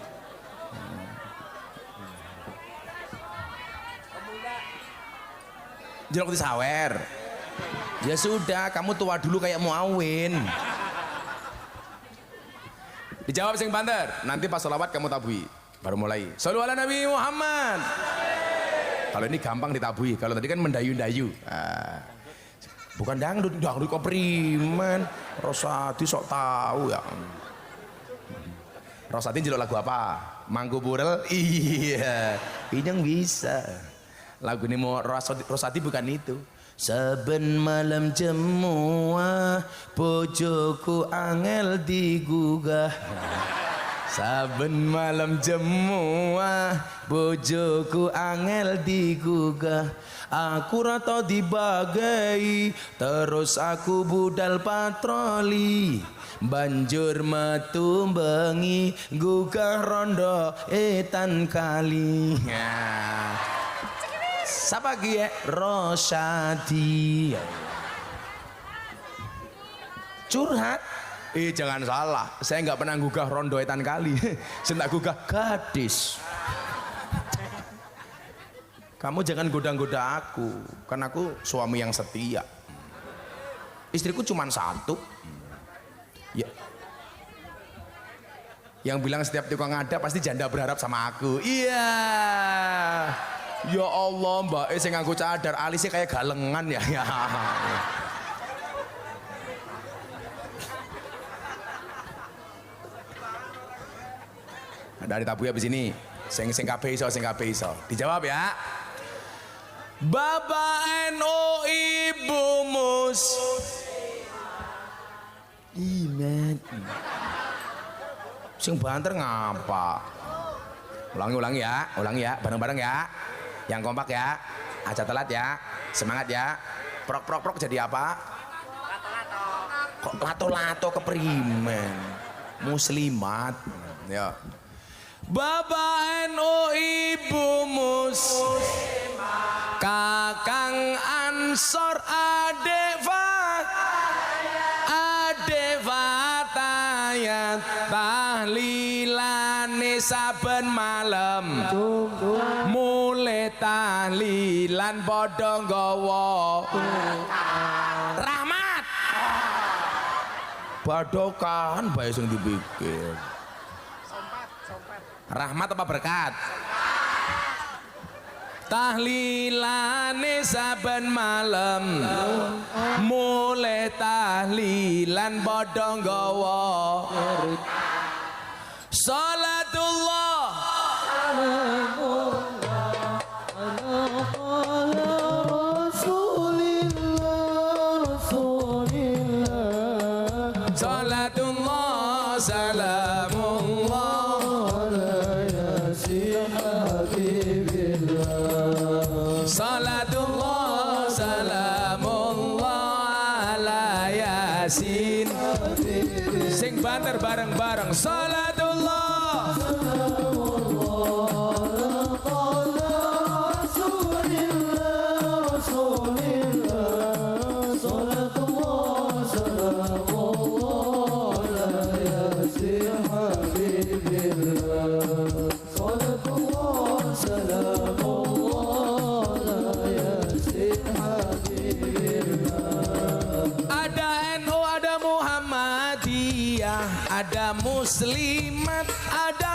Jeruk disawer. Ya sudah, kamu tua dulu kayak Muawin. Dijawab sing banter, nanti pas sholawat kamu tabui. Baru mulai. Shollu ala Nabi Muhammad. Kalau ini gampang ditabui, kalau tadi kan mendayu-dayu. Bukan dangdut kok priman. Rosati sok tahu ya. Rosati jelok lagu apa? Mangku Burel? Iya, ini yang bisa. Lagu ini mau Rosati bukan itu. Saben malam jemuah bojoku angel digugah. Saben malam jemuah bojoku angel digugah. Aku rata dibagai terus aku budal patroli. Banjur metu bengi gugah rondo etan kali. Siapa gie? Rosadi. Curhat? Jangan salah, saya nggak pernah gugah rondo etan kali. Saya tak gugah gadis. Kamu jangan goda-goda aku, karena aku suami yang setia. Istriku cuma satu. Ya. Yang bilang setiap tukang ada pasti janda berharap sama aku. Iya. Ya Allah, Mbak, sing nganggo cadar alisnya kayak galengan ya. Dari tabu habis ini, sing kabeh iso, Dijawab ya. Bapak NU Ibu Mus. Iman. Sing banter ngapa? Ulangi ya, bareng-bareng ya. Yang kompak ya, aja telat ya, semangat ya. Prok jadi apa? Lato-lato. Kok lato-lato keprimen? Muslimat. Ya. Bapak NU Ibu Mus. Kakang Ansor Adek Fatayat tahlilane saben malam. Mulai tahlilan padha nggawa rahmat. Badokan bae sing dipikir. Rahmat apa berkat? Tahlilane saben malam. Mulai tahlilan padha nggawa salatullah Salatullah salamullah ala yasin. Sing banter bareng-bareng. Salatullah ada NU ada Muhammad. ada muslimat, ada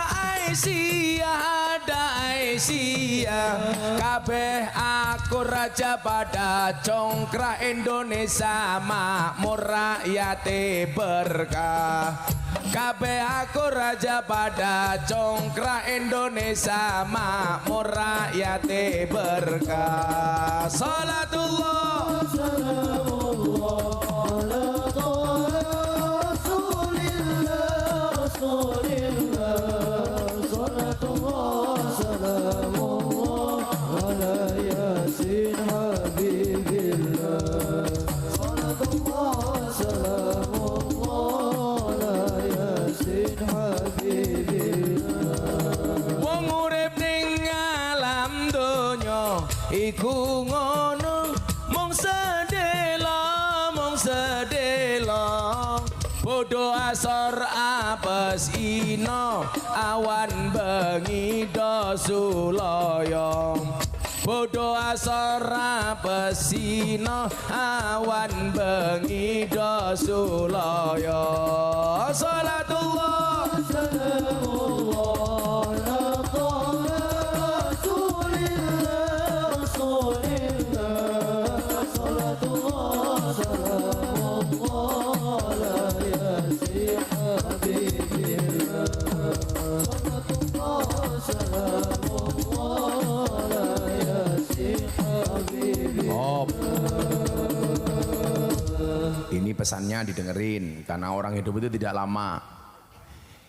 Aisyah, kabeh akur raja pada congkrah Indonesia makmur rakyate berkah. Kabeh akur raja pada congkrah Indonesia makmur rakyate berkah. Salatullah salamullah ala Rasulillah, salatullah salamullah ala Yasin Habibillah, salatullah salamullah ala Yasin Habibillah. wong urip ning alam donya iku ngono mung sedelo bodo asor apes ino awan bengi do sulaya. Bodo asor apes ino awan bengi do sulaya. Salatullah salamullah ala Rasulillah, salatullah salamullah ala Yasin Habibillah, salatullah salamullah ala Yasin Habibillah. Ini pesannya didengerin karena orang hidup itu tidak lama.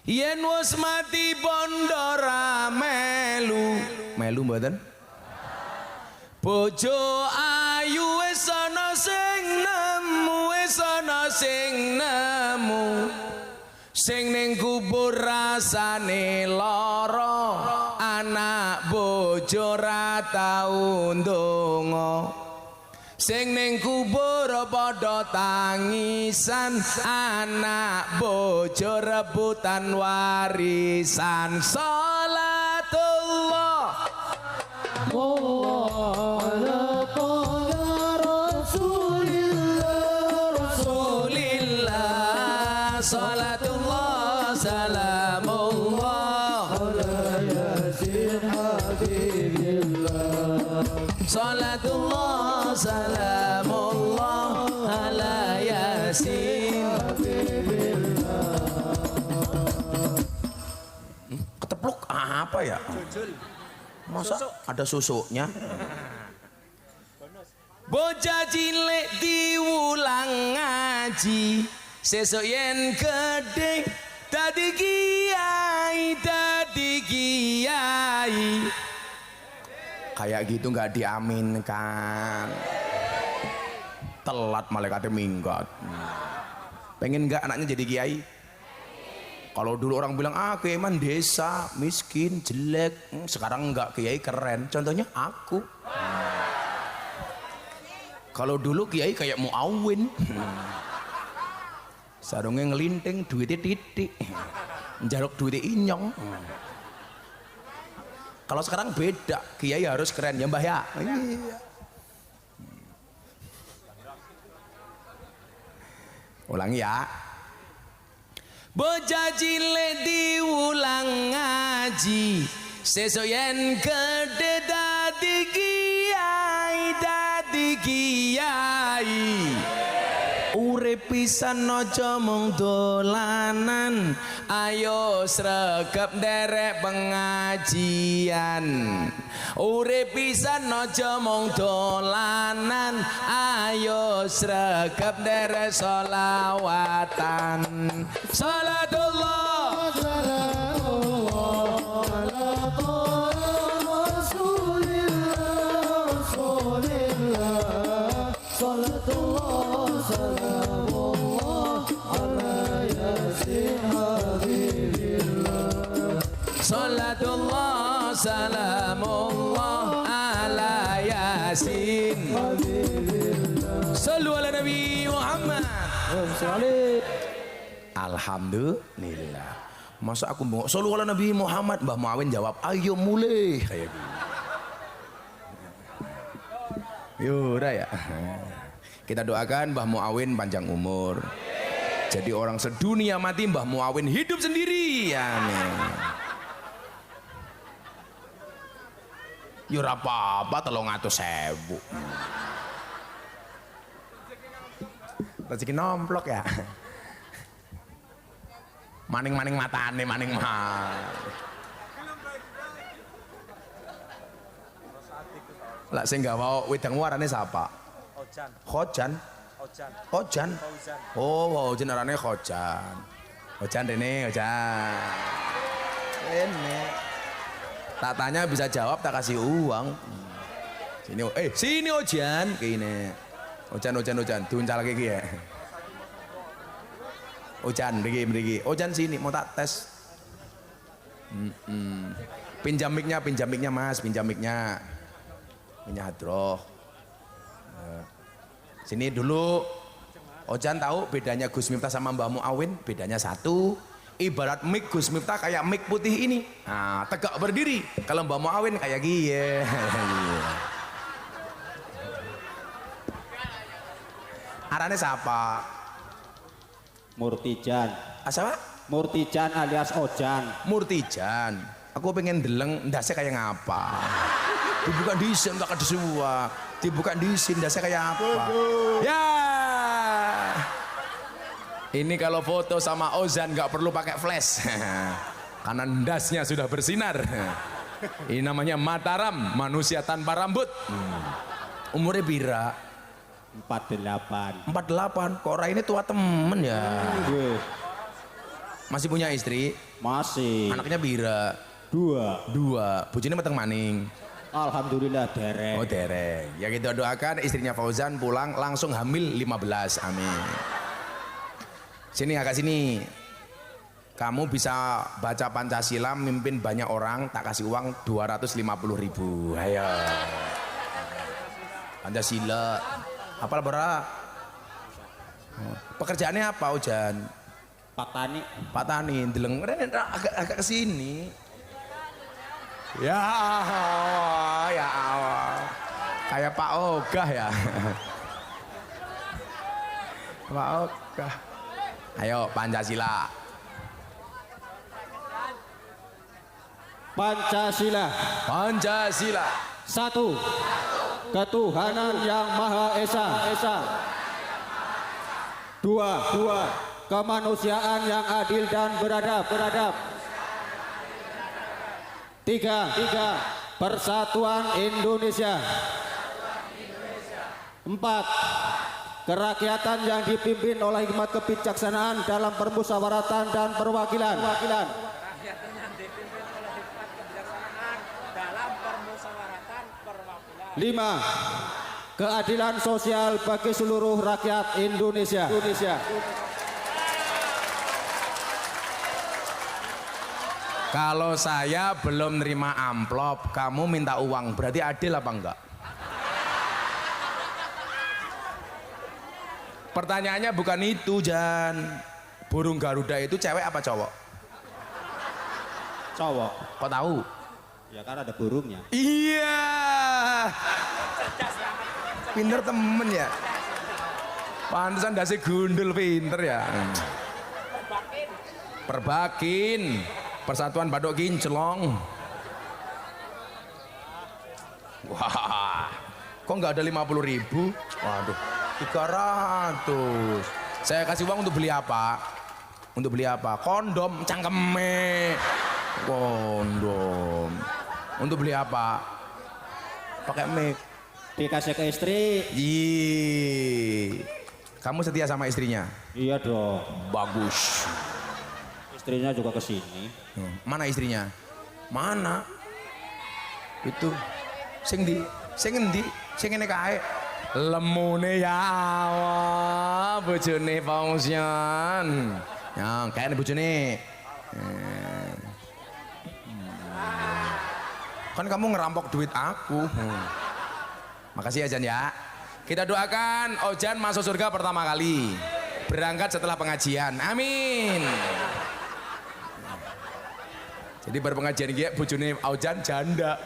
Yen wis mati pondora melu mboten? Bojo ayu wis ana sing nemu, sing ning kubur rasane lara, anak bojo ra tau ndonga. Sing ning kubur padha tangisan, anak bojo rebutan warisan. Salatullah ala Rasulillah, salatullah salamullah ala Yasin Habibillah, salatullah salamullah ala Yasin. Ketepluk apa ya? Masa ada susuknya? Bocah cilik diulang ngaji, sesuk yen gede dadi kiai. Kayak gitu nggak diaminkan. Telat malaikatnya minggat. Pengen nggak anaknya jadi kiai? Kalau dulu orang bilang kiai man desa miskin jelek, sekarang enggak, kiai keren. Contohnya aku. Kalau dulu kiai kayak Muawin, sarungnya ngelinting, duitnya titik, jaluk duitnya inyong. Kalau sekarang beda, kiai harus keren ya mbah ya. Iya. Ulangi ya. Bocah cilik diulang ngaji, sesuk yen gede dadi kiai. Urip pisan aja mung dolanan, ayo sregep nderek pengajian. Urip pisan aja mung dolanan, ayo sregep nderek sholawatan. Salatullah salamullah ala Rasulillah, salatullah salamullah ala Yasin Habibillah, salatullah salamullah ala Yasin Habibillah. Sallu ala Nabi Muhammad. Alhamdulillah. Masa aku mau sallu ala Nabi Muhammad, Mbah Muawin jawab ayo mulai kayak gini. Yaudah ya. Kita doakan Mbah Muawin panjang umur, Jadi orang sedunia mati, Mbah Muawin hidup sendiri. Amin. Ya ora apa-apa 300.000. Rezeki nomplok ya. Maning-maning matane, maning mah. Lah sing gak mau wedang warane sapa? Khojan. Khojan. Khojan. Oh, Khojan arane Khojan. Khojan rene, Khojan. Rene. Tak tanya bisa jawab, tak kasih uang. Sini, sini Ojan, kene. Ojan, diuncal lagi ya. Ojan, mriki. Ojan sini, mau tak tes. Pinjam mic-nya Mas, pinjam mic-nya. Hadroh. Sini dulu. Ojan tahu bedanya Gus Miftah sama Mbah Muawin? Bedanya satu. Ibarat mic Gus Miftah kayak mic putih ini. Nah, tegak berdiri. Kalau Mbah Muawin kayak gini. Arane siapa? Murtijan. Asapa? Murtijan alias Ojan. Murtijan. Aku pengen deleng ndase kayak ngapa. Dibuka disin tak disuwa. Dibuka disin ndase kayak apa. Ya. Ini kalau foto sama Ozan nggak perlu pakai flash. Karena ndasnya sudah bersinar. Ini namanya Mataram, manusia tanpa rambut. Umurnya bira? 48. 48. Kok Ora ini tua temen ya? Masih punya istri? Masih. Anaknya bira? 2. Bojone meteng maning? Alhamdulillah dereng. Oh dereng. Ya kita doakan istrinya Fauzan pulang langsung hamil 15. Amin. Sini agak sini. Kamu bisa baca Pancasila, mimpin banyak orang, tak kasih uang 250.000. Ayo. Pancasila. Apal berapa? Pekerjaannya apa Ojan? Pak Tani. Deleng agak ke sini. Ya Allah. Kayak Pak Ogah ya. Pak Ogah. Ayo Pancasila. Pancasila. 1. Ketuhanan yang Maha Esa. 2. Kemanusiaan yang adil dan beradab. 3. Persatuan Indonesia. 4. Kerakyatan yang dipimpin oleh hikmat kebijaksanaan dalam permusyawaratan dan perwakilan. 5. Keadilan sosial bagi seluruh rakyat Indonesia. Kalau saya belum nerima amplop, kamu minta uang, berarti adil apa enggak? Pertanyaannya bukan itu, Jan. Burung Garuda itu cewek apa cowok? Cowok. Kok tahu? Ya kan ada burungnya. Iya. Pinter temen ya. Pantesan dasi gundul pinter ya. Perbakin. Persatuan Badok Kinclong. Wah. Kok nggak ada 50.000? Waduh. 300. Saya kasih uang untuk beli apa? Kondom cangkeme. Kondom. Untuk beli apa? Pakai mic. Dikasih ke istri. Kamu setia sama istrinya? Iya dong. Bagus. Istrinya juga ke sini. Mana istrinya? Mana? Itu. Sing endi? Sing ngene kae. Lemune ya Allah, bojone Fauzan. Ya, kayaknya bojone. Kan kamu ngerampok duit aku. Makasih ya Jan ya. Kita doakan Ojan masuk surga pertama kali. Berangkat setelah pengajian. Amin. Jadi berpengajian dia bojone Ojan janda.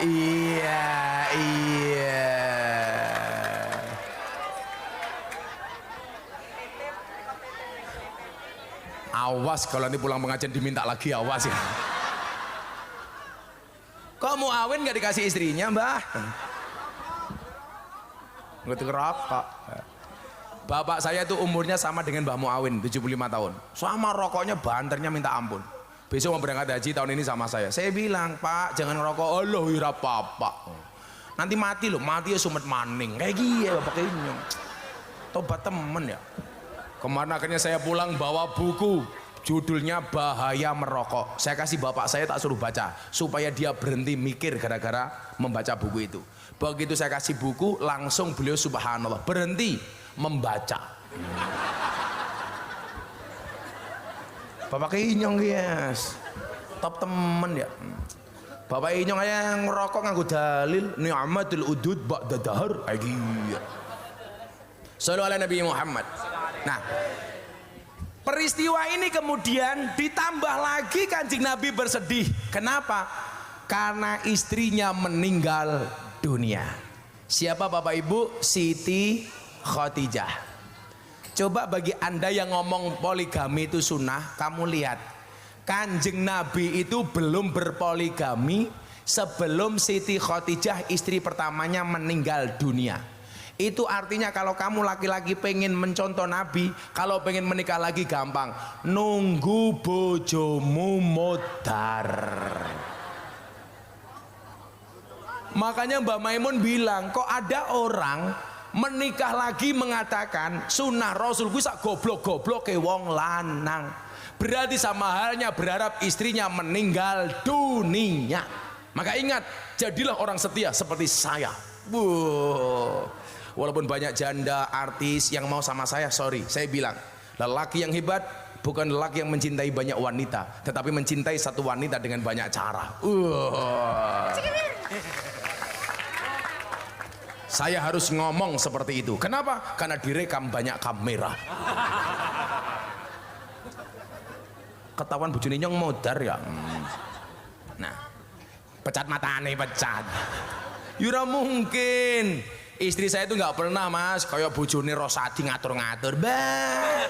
Iya. awas kalau nanti pulang pengajian diminta lagi, awas ya. Kok Muawin nggak dikasih istrinya, Mbah? Ngerti rokok. Bapak saya itu umurnya sama dengan Mbah Muawin, 75 tahun. Sama rokoknya banternya minta ampun. Besok mau berangkat haji tahun ini sama saya. Saya bilang, Pak jangan ngerokok. Allah ira papa. Nanti mati loh, mati ya sumet maning. Kayak gini ya Bapak Inyong. Tobat temen ya. Kemarin akhirnya saya pulang bawa buku. Judulnya Bahaya Merokok. Saya kasih bapak saya, tak suruh baca supaya dia berhenti mikir gara-gara membaca buku itu. Begitu saya kasih buku, langsung beliau subhanallah berhenti membaca. Bapak Inyong yes, top temen ya. Bapak Inyong yang ngerokok nganggo dalil ni'matul udud ba'da dahar kayak gitu. Sallallahu ala Nabi Muhammad. Nah, peristiwa ini kemudian ditambah lagi Kanjeng Nabi bersedih. Kenapa? Karena istrinya meninggal dunia. Siapa Bapak Ibu? Siti Khadijah. Coba bagi anda yang ngomong poligami itu sunnah, kamu lihat Kanjeng Nabi itu belum berpoligami sebelum Siti Khadijah istri pertamanya meninggal dunia. Itu artinya kalau kamu laki-laki pengen mencontoh Nabi, kalau pengen menikah lagi gampang, nunggu bojomu modar. Makanya Mbak Maimun bilang, kok ada orang menikah lagi mengatakan sunnah Rasul ku sak goblok-goblok ke wong lanang. Berarti sama halnya berharap istrinya meninggal dunia. Maka ingat, jadilah orang setia seperti saya. Walaupun banyak janda artis yang mau sama saya, sorry, saya bilang lelaki yang hebat bukan lelaki yang mencintai banyak wanita, tetapi mencintai satu wanita dengan banyak cara. Saya harus ngomong seperti itu. Kenapa? Karena direkam banyak kamera. Ketahuan bojone nyong modar ya. Nah, pecat matane pecat. Yura mungkin. Istri saya itu nggak pernah mas kayak bojone Rosadi ngatur-ngatur. Bah.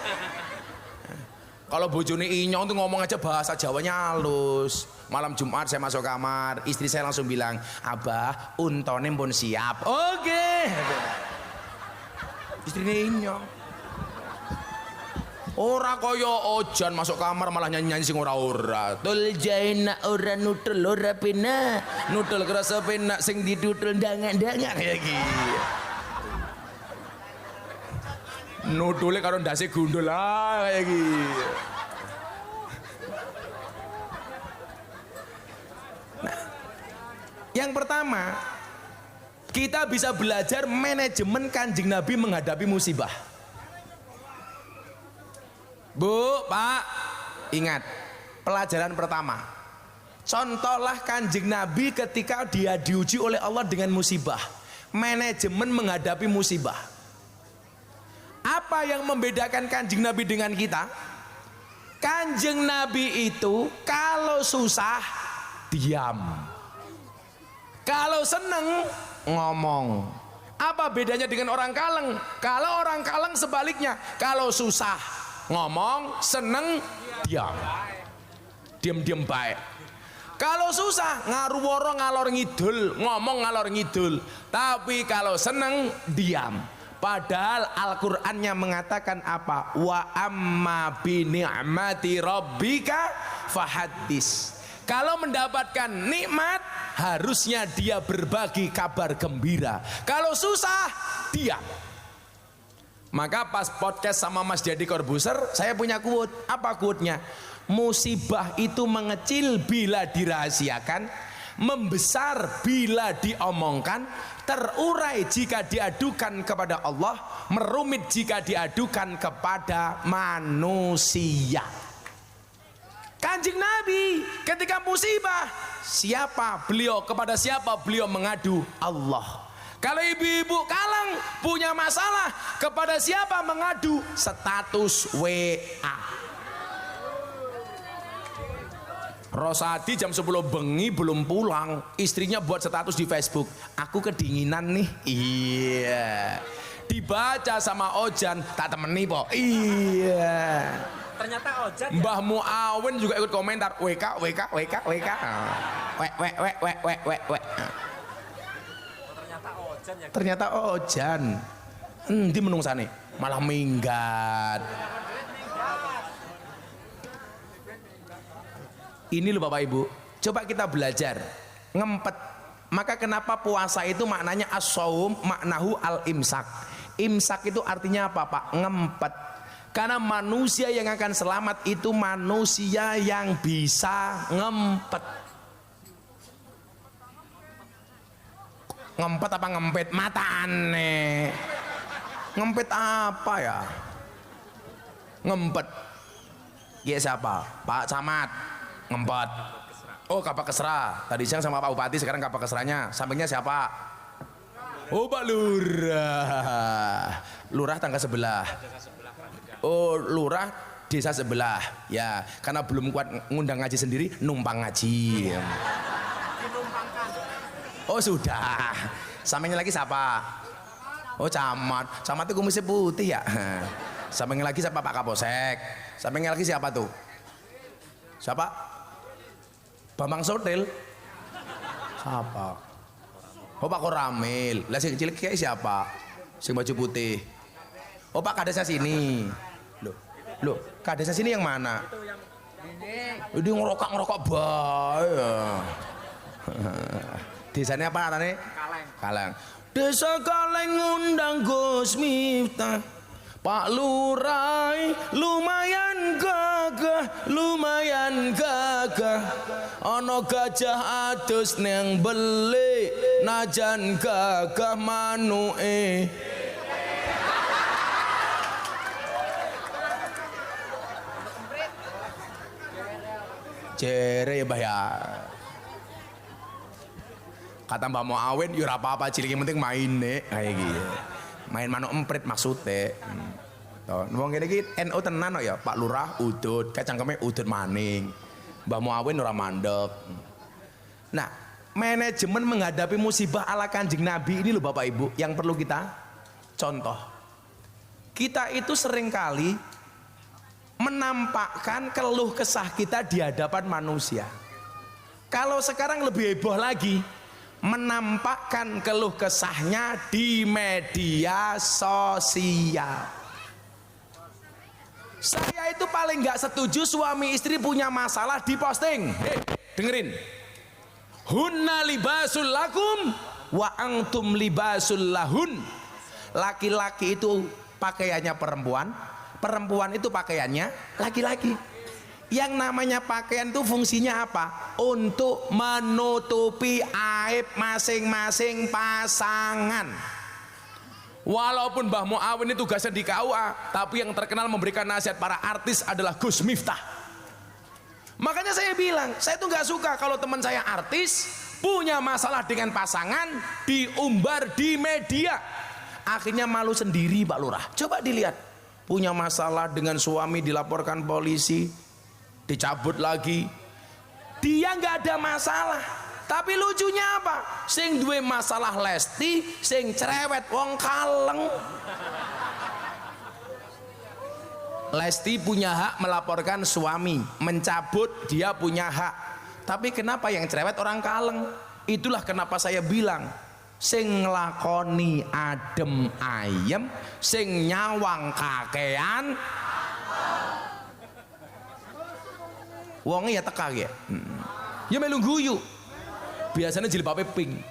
Kalau bojone Inyong tuh ngomong aja bahasa Jawanya halus. Malam Jumat saya masuk kamar, istri saya langsung bilang, Abah, untone pun siap. Oke. Istrinya Inyong. Ora kaya ojan masuk kamar malah nyanyi-nyanyi sing ora-ora. Tul jaina ora nutul ora pena. Nutul kerasa pena sing didutul ndangak-ndangak kayak gitu. Nutule karo ndase gundul lah kayak gitu. Nah, yang pertama kita bisa belajar manajemen Kanjeng Nabi menghadapi musibah. Bu, Pak, ingat pelajaran pertama. Contohlah Kanjeng Nabi ketika dia diuji oleh Allah dengan musibah. Manajemen menghadapi musibah. Apa yang membedakan Kanjeng Nabi dengan kita? Kanjeng Nabi itu kalau susah diam, kalau seneng ngomong. Apa bedanya dengan orang kaleng? Kalau orang kaleng sebaliknya, kalau susah ngomong, seneng diam, diam-diam baik. Kalau susah ngaruworo ngalor ngidul, ngomong ngalor ngidul. Tapi kalau seneng diam. Padahal Al-Qur'annya mengatakan apa? Wa amma bi ni'mati rabbika fahaddis. Kalau mendapatkan nikmat harusnya dia berbagi kabar gembira. Kalau susah diam. Maka pas podcast sama Mas Jadi Corbuzier, saya punya quote. Apa quote-nya? Musibah itu mengecil bila dirahasiakan, membesar bila diomongkan, terurai jika diadukan kepada Allah, merumit jika diadukan kepada manusia. Kanjeng Nabi ketika musibah, siapa beliau? Kepada siapa beliau mengadu? Allah. Kalau ibu-ibu kaleng punya masalah, kepada siapa mengadu? Status WA. Rosadi jam 10 bengi belum pulang, istrinya buat status di Facebook, aku kedinginan nih. Iya. Dibaca sama Ojan, tak temeni po. Iya. Ternyata Ojan. Mbah Muawin juga ikut komentar. WK. Wek. Ternyata Ojan ya. Ternyata Ojan. Endi menungsane? Malah minggat. Ini loh Bapak Ibu, coba kita belajar ngempet. Maka kenapa puasa itu maknanya as-shaum, maknahu al-imsak. Imsak itu artinya apa Pak? Ngempet. Karena manusia yang akan selamat itu manusia yang bisa ngempet. Ngempet apa ngempet? Mata aneh. Ngempet apa ya? Ngempet. Ya siapa? Pak Camat. Ngempet. Oh Kapak Kesra. Tadi siang sama Pak Bupati, sekarang Kapak Kesranya. Sampingnya siapa? Oh Pak Lurah. Lurah tangga sebelah. Oh Lurah desa sebelah. Ya karena belum kuat ngundang ngaji sendiri, numpang ngaji. Oh sudah. Sampingnya lagi siapa? Oh Camat. Camat itu kumisnya putih ya. Sampingnya lagi siapa? Pak Kapolsek. Sampingnya lagi siapa tuh? Siapa? Bambang Sotil. Siapa? Oh Pak Koramil. Lah sing cilik kayak siapa? Sing baju putih. Oh Pak Kadesnya sini. Loh, Kadesnya sini yang mana? Ini ngerokok bae. Desanya apa katanya? Kaleng. Desa Kaleng ngundang Gus Miftah. Pak Lurah lumayan gagah. Ana gajah adus neng beli, najan gagah manuke. Jere ya Mbah ya. Kata Mbak Muawin ya ora apa-apa, cilik yang penting main nek kayak gitu. Main manuk emprit maksudnya. Toh, wong ngene iki NU tenan kok ya, Pak Lurah udut, kecangkeme udut maning. Mbah Muawin ora mandek. Nah, manajemen menghadapi musibah ala Kanjeng Nabi ini loh Bapak Ibu yang perlu kita contoh. Kita itu seringkali menampakkan keluh kesah kita di hadapan manusia. Kalau sekarang lebih heboh lagi, menampakkan keluh kesahnya di media sosial. Saya itu paling nggak setuju suami istri punya masalah di posting. Dengerin. Hunna libasul lakum wa antum libasul lahun. Laki-laki itu pakaiannya perempuan, perempuan itu pakaiannya laki-laki. Yang namanya pakaian itu fungsinya apa? Untuk menutupi aib masing-masing pasangan. Walaupun Mbah Muawin ini tugasnya di KUA, tapi yang terkenal memberikan nasihat para artis adalah Gus Miftah. Makanya saya bilang, saya tuh nggak suka kalau teman saya artis punya masalah dengan pasangan diumbar di media. Akhirnya malu sendiri Pak Lurah. Coba dilihat, punya masalah dengan suami dilaporkan polisi, dicabut lagi, dia nggak ada masalah. Tapi lucunya apa? Sing duwe masalah Lesti, sing cerewet wong kaleng. Lesti punya hak melaporkan suami, mencabut dia punya hak. Tapi kenapa yang cerewet orang kaleng? Itulah kenapa saya bilang, sing nglakoni adem ayem, sing nyawang kakean, wongnya ya teka ya. Ya melu guyu. Biasanya jilbabnya pink.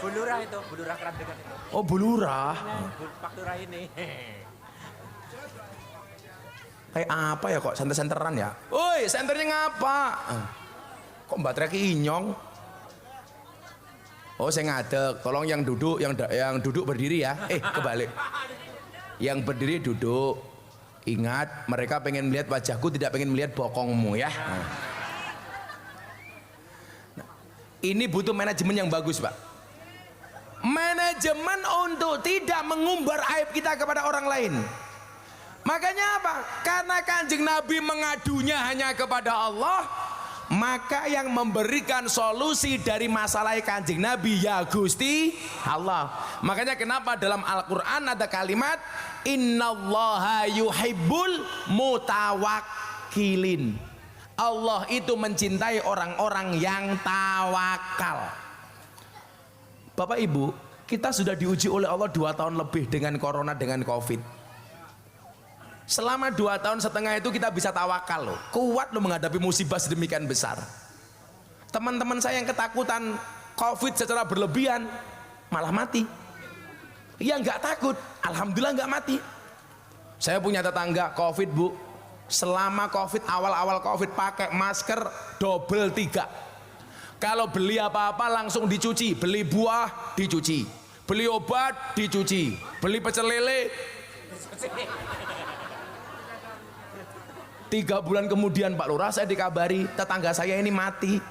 Bulurah itu, bulurah kerap dekat itu. Oh bulurah. Pak Lurah ini. Kayak apa ya kok senter-senteran ya? Woi, senternya ngapa? Kok Mbak Treki inyong? Oh saya ngadek, tolong yang duduk, yang duduk berdiri ya. Kebalik. Yang berdiri duduk. Ingat, mereka pengen melihat wajahku, tidak pengen melihat bokongmu ya. Ini butuh manajemen yang bagus Pak. Manajemen untuk tidak mengumbar aib kita kepada orang lain. Makanya apa? Karena Kanjeng Nabi mengadunya hanya kepada Allah, maka yang memberikan solusi dari masalah Kanjeng Nabi ya Gusti Allah. Makanya kenapa dalam Al-Quran ada kalimat innallaha yuhibbul mutawakkilin. Allah itu mencintai orang-orang yang tawakal. Bapak Ibu, kita sudah diuji oleh Allah 2 tahun lebih dengan corona, dengan COVID. Selama 2 tahun setengah itu kita bisa tawakal loh, kuat loh menghadapi musibah sedemikian besar. Teman-teman saya yang ketakutan COVID secara berlebihan malah mati. Yang nggak takut, alhamdulillah nggak mati. Saya punya tetangga COVID bu, selama COVID awal-awal COVID pakai masker double 3. Kalau beli apa-apa langsung dicuci, beli buah dicuci, beli obat dicuci, beli pecel lele. 3 bulan kemudian Pak Lurah saya dikabari tetangga saya ini mati.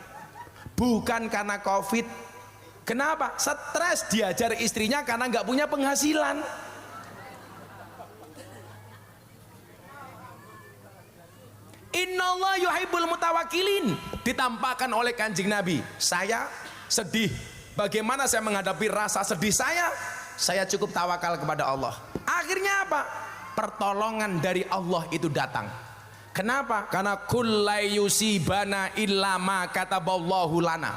Bukan karena COVID. Kenapa? Stres diajar istrinya karena nggak punya penghasilan. Innallaha yuhibbul mutawakkilin ditampakkan oleh Kanjeng Nabi. Saya sedih. Bagaimana saya menghadapi rasa sedih saya? Saya cukup tawakal kepada Allah. Akhirnya apa? Pertolongan dari Allah itu datang. Kenapa? Karena kullai yusibana illa ma kataballahu lana.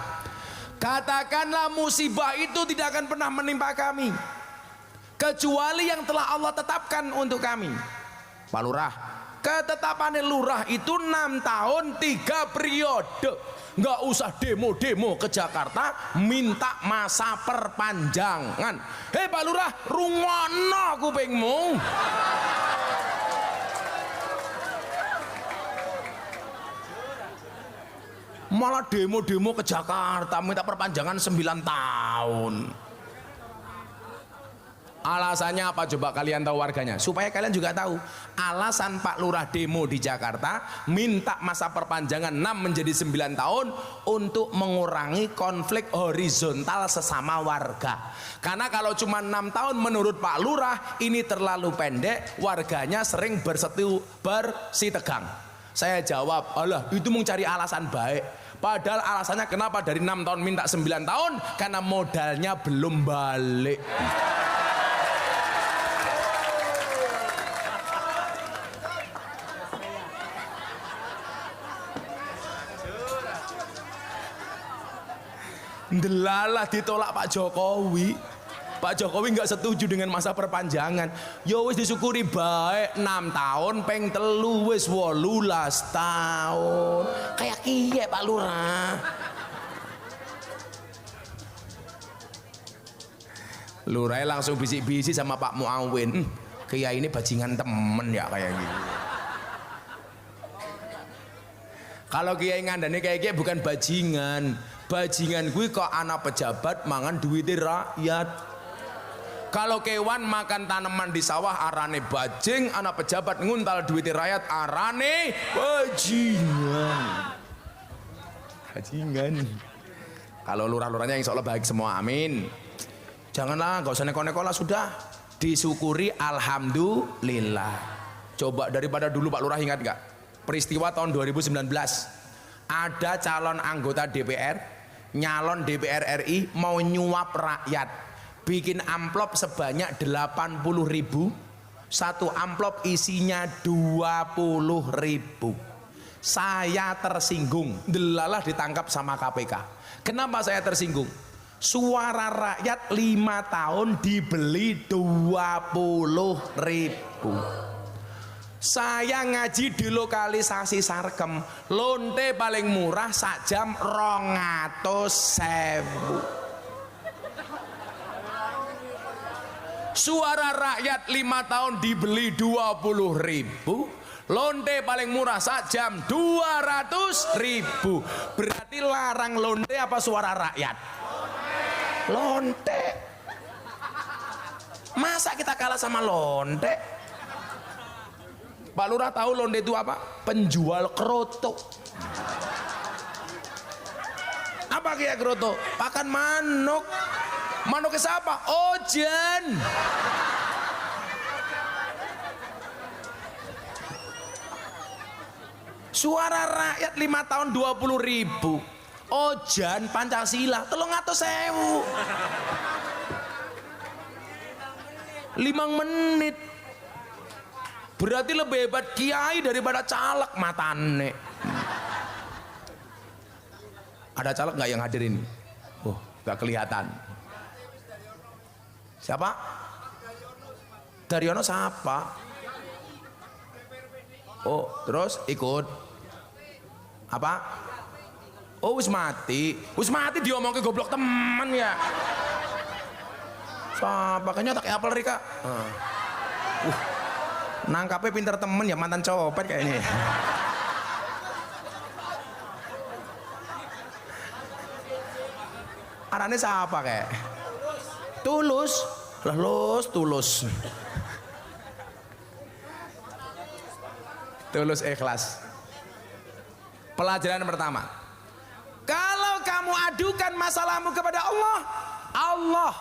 Katakanlah musibah itu tidak akan pernah menimpa kami kecuali yang telah Allah tetapkan untuk kami. Pak Lurah, ketetapan lurah itu 6 tahun 3 periode. Nggak usah demo-demo ke Jakarta minta masa perpanjangan. Hei Pak Lurah, rungono kupingmu. Malah demo-demo ke Jakarta minta perpanjangan 9 tahun. Alasannya apa coba kalian tahu warganya? Supaya kalian juga tahu alasan Pak Lurah demo di Jakarta minta masa perpanjangan 6 menjadi 9 tahun untuk mengurangi konflik horizontal sesama warga. Karena kalau cuma 6 tahun menurut Pak Lurah ini terlalu pendek, warganya sering bersitegang. Saya jawab, alah itu mencari alasan baik. Padahal alasannya kenapa dari 6 tahun minta 9 tahun? Karena modalnya belum balik. Delalah ditolak Pak Jokowi. Pak Jokowi nggak setuju dengan masa perpanjangan. Yo wis disyukuri baik 6 tahun peng telu wis 18 tahun. Kayak kiye Pak Lurah. Lurah langsung bisik-bisik sama Pak Muawin. Kiai ini bajingan temen ya kayak gitu. Kalau kiai ngandani kayak gitu bukan bajingan. Bajingan gue kok anak pejabat mangan duitnya rakyat. Kalau kewan makan tanaman di sawah arane bajing, anak pejabat nguntal duit rakyat arane bajingan. Bajingan. Kalau lurah-lurahnya insya Allah baik semua, amin. Janganlah, gak usah neko-neko lah, sudah disyukuri alhamdulillah. Coba daripada dulu Pak Lurah ingat gak? Peristiwa tahun 2019 ada calon anggota DPR, nyalon DPR RI mau nyuap rakyat. Bikin amplop sebanyak 80.000, satu amplop isinya 20.000. Saya tersinggung, delalah ditangkap sama KPK. Kenapa saya tersinggung? Suara rakyat 5 tahun dibeli 20.000. Saya ngaji di lokalisasi Sarkem, lonte paling murah sak jam 200.000. Suara rakyat 5 tahun dibeli 20.000, lonte paling murah sak jam 200.000. Berarti larang lonte apa suara rakyat? Lonte. Masa kita kalah sama lonte? Pak Lurah tahu lonte itu apa? Penjual kroto. Apa kayak kroto? Pakan manuk. Manuknya siapa? Ojen. Suara rakyat 5 tahun 20.000. Ojan Pancasila 300.000. 5 menit. Berarti lebih hebat kiai daripada caleg matane. Ada caleg nggak yang hadir ini? Oh, nggak kelihatan. Siapa? Daryono siapa? Oh, terus ikut apa? Oh, wis mati diomongke goblok teman ya. Siapa? Kayaknya tak apel Rika. Nangkapnya pinter temen ya, mantan copet kayaknya. Arane siapa kayak? Tulus. Lah tulus. Tulus ikhlas. Pelajaran pertama. Kalau kamu adukan masalahmu kepada Allah, Allah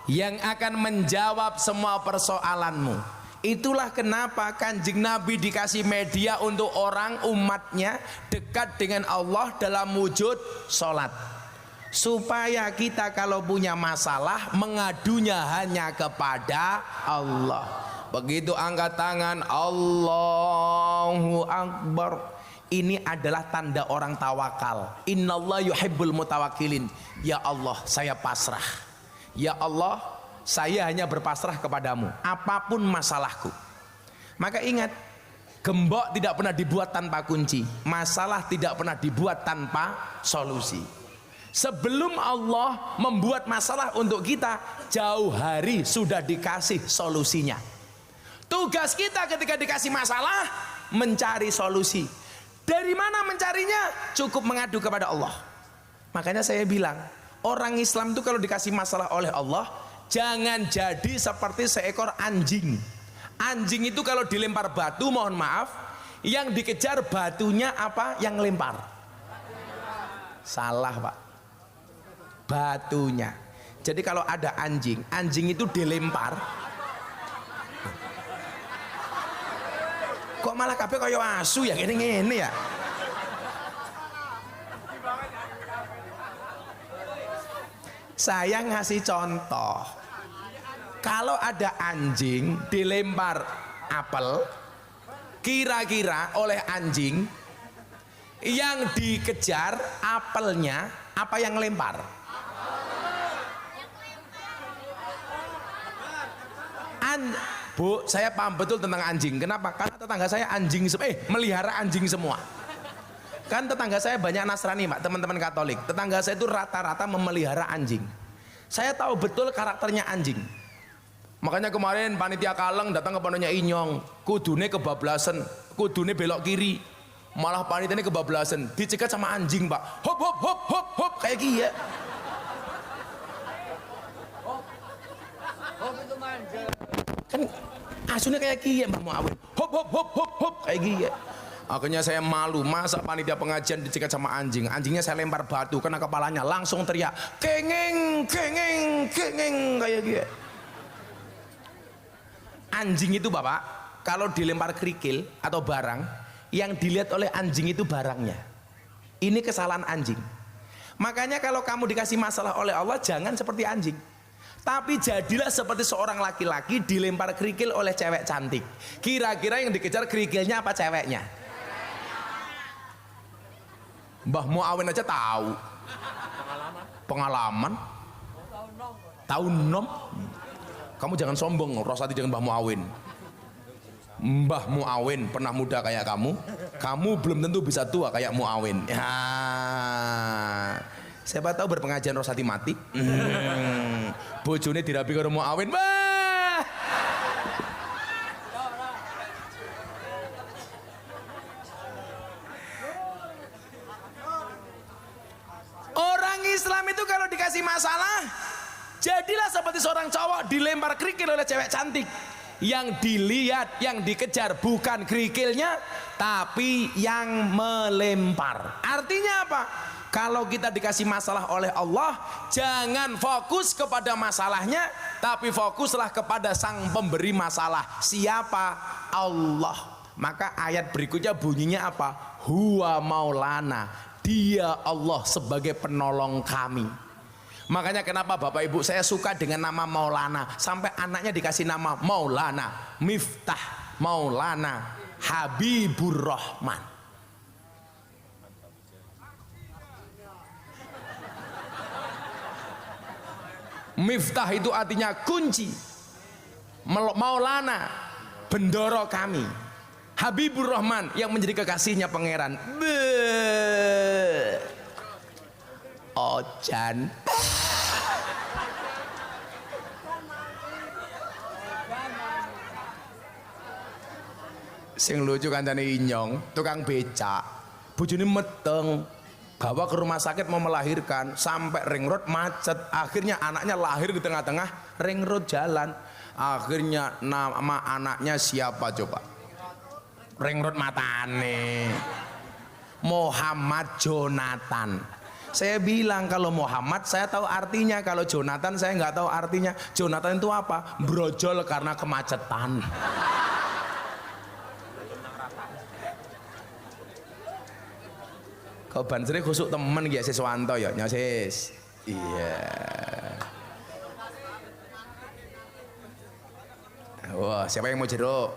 yang akan menjawab semua persoalanmu. Itulah kenapa Kanjeng Nabi dikasih media untuk orang umatnya dekat dengan Allah dalam wujud sholat. Supaya kita kalau punya masalah mengadunya hanya kepada Allah. Begitu angkat tangan Allahu Akbar, ini adalah tanda orang tawakal. Innallaha yuhibbul mutawakkilin. Ya Allah, saya pasrah. Ya Allah, saya hanya berpasrah kepadamu apapun masalahku. Maka ingat, gembok tidak pernah dibuat tanpa kunci, masalah tidak pernah dibuat tanpa solusi. Sebelum Allah membuat masalah untuk kita, jauh hari sudah dikasih solusinya. Tugas kita ketika dikasih masalah, mencari solusi. Dari mana mencarinya? Cukup mengadu kepada Allah. Makanya saya bilang, orang Islam itu kalau dikasih masalah oleh Allah, jangan jadi seperti seekor anjing. Anjing itu kalau dilempar batu, mohon maaf, yang dikejar batunya apa? Yang lempar. Salah, Pak. Batunya. Jadi kalau ada anjing, anjing itu dilempar. Kok malah kabeh kaya asu ya, ngene ya. Saya ngasih contoh. Kalau ada anjing dilempar apel, kira-kira oleh anjing yang dikejar apelnya apa yang lempar? Bu, saya paham betul tentang anjing. Kenapa? Karena tetangga saya anjing melihara anjing semua. Kan tetangga saya banyak Nasrani, Pak, teman-teman Katolik. Tetangga saya itu rata-rata memelihara anjing. Saya tahu betul karakternya anjing. Makanya kemarin panitia Kaleng datang ke pondoknya Inyong, kudune kebablasan, kudune belok kiri. Malah panitianya kebablasan, dicegat sama anjing, Pak. Hop hop hop hop hop kayak gini ya. Kan asunya kayak gini Mbak Muawin. Hop hop hop hop hop kayak gini ya. Akhirnya saya malu, masa panitia pengajian dicegat sama anjing. Anjingnya saya lempar batu, kena kepalanya, langsung teriak kengeng kengeng kengeng kayak gitu. Anjing itu Bapak, kalau dilempar kerikil atau barang, yang dilihat oleh anjing itu barangnya. Ini kesalahan anjing. Makanya kalau kamu dikasih masalah oleh Allah, jangan seperti anjing, tapi jadilah seperti seorang laki-laki dilempar kerikil oleh cewek cantik. Kira-kira yang dikejar kerikilnya apa ceweknya? Mbah Muawin aja tahu. Pengalaman. Tahu nom. Kamu jangan sombong, Rosati dengan Mbah Muawin. Mbah Muawin pernah muda kayak kamu belum tentu bisa tua kayak Muawin. Ya. Siapa tahu berpengajian Rosati mati. Bojone dirabi karo Muawin. Bah! Orang Islam itu kalau dikasih masalah, jadilah seperti seorang cowok dilempar kerikil oleh cewek cantik. Yang dilihat, yang dikejar bukan kerikilnya, tapi yang melempar. Artinya apa? Kalau kita dikasih masalah oleh Allah, jangan fokus kepada masalahnya, tapi fokuslah kepada sang pemberi masalah. Siapa? Allah. Maka ayat berikutnya bunyinya apa? Huwa maulana, dia Allah sebagai penolong kami. Makanya kenapa Bapak Ibu saya suka dengan nama Maulana, sampai anaknya dikasih nama Maulana Miftah, Maulana Habibur Rahman. Miftah itu artinya kunci, Maulana bendoro kami, Habibur Rahman yang menjadi kekasihnya pangeran. Ojan. Sing lucu kancane Inyong, tukang becak, bojone meteng, bawa ke rumah sakit mau melahirkan, sampai ring road macet, akhirnya anaknya lahir di tengah-tengah ring road jalan. Akhirnya nama anaknya siapa coba? Ring road matane Muhammad Jonathan. Saya bilang kalau Muhammad saya tahu artinya, kalau Jonathan saya nggak tahu artinya. Jonathan itu apa? Brojol karena kemacetan. Kau banseri khusuk temen ya Siswanto ya nyosis. Iya. Wah, siapa yang mau jeruk?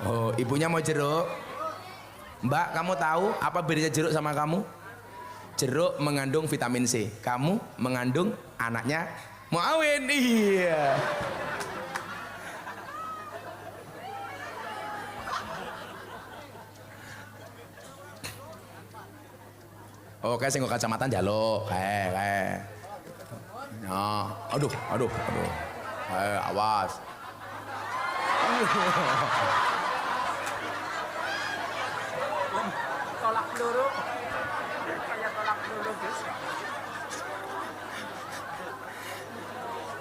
Oh, ibunya mau jeruk. Mbak, kamu tahu apa bedanya jeruk sama kamu? Jeruk mengandung vitamin C, kamu mengandung anaknya Muawin. Iya. Oke, sing kacamata njaluk, kae. Nah, aduh. Awas. Tolak peluru. Kayak tolak peluru, guys.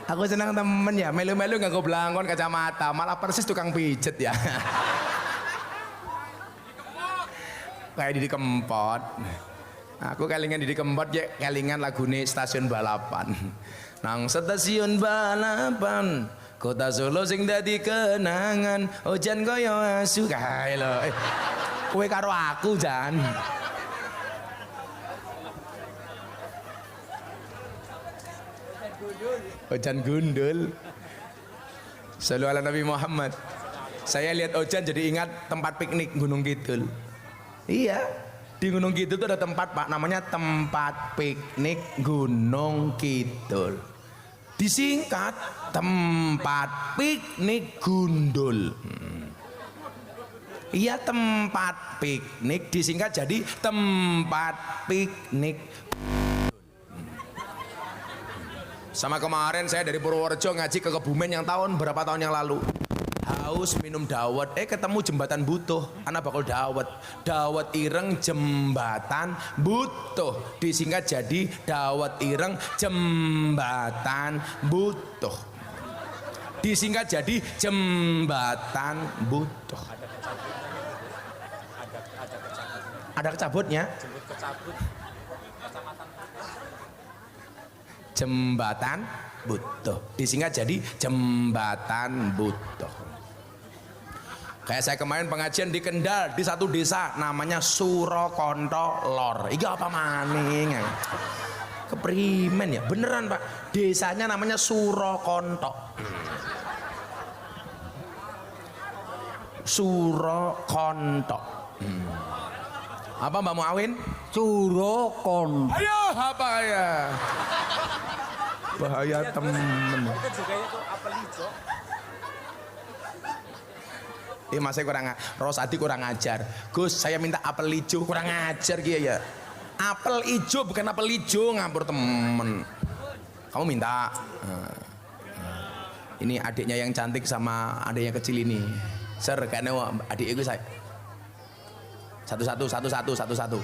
Aku senang temen ya, melu-melu nganggo blangkon kacamata, malah persis tukang pijet ya. Kayak Didi Kempot. Aku kelingan Didi Kempot ya, kelingan lagune stasiun balapan. Nang stasiun balapan, kota Solo sing dadi kenangan, ojan kaya asu kae lho. Kowe karo aku Jan. Ojan gundul. Sallu ala Nabi Muhammad. Saya lihat Ojan jadi ingat tempat piknik Gunung Kidul. Iya, di Gunung Kidul itu ada tempat Pak, namanya tempat piknik Gunung Kidul. Disingkat tempat piknik Gundul. Iya, tempat piknik disingkat jadi tempat piknik. Sama kemarin saya dari Purworejo ngaji ke Kebumen yang berapa tahun yang lalu. Haus minum dawet, ketemu jembatan Butuh, anak bakal dawet ireng jembatan Butuh, disingkat jadi dawet ireng jembatan Butuh, disingkat jadi jembatan Butuh. Ada kecabutnya, jembatan Butuh, disingkat jadi jembatan Butuh. Kayak saya kemarin pengajian di Kendal, di satu desa namanya Surokonto Lor. Iki apa maning? Keprimen ya, beneran Pak. Desanya namanya Surokonto. Surokonto. Apa Mbak Muawin? Surokonto. Ayo apa ya? Bahaya temen. Itu juga itu apel hijau. Mas saya kurang, Rosadi kurang ajar. Gus, saya minta apel hijau, kurang ajar gitu ya. Apel hijau bukan apel hijau, ngapur temen. Kamu minta. Ini adiknya yang cantik sama adiknya kecil ini. Ser, kayaknya adik itu saya. Satu-satu.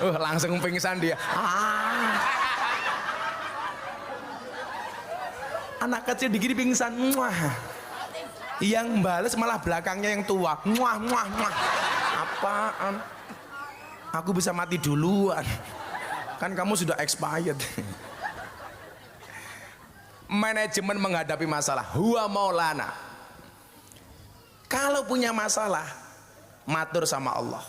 Langsung pingsan dia. Anak kecil digini pingsan. Yang bales malah belakangnya yang tua. Apaan? Aku bisa mati duluan. Kan kamu sudah expired. Manajemen menghadapi masalah. Huwa maulana. Kalau punya masalah, matur sama Allah.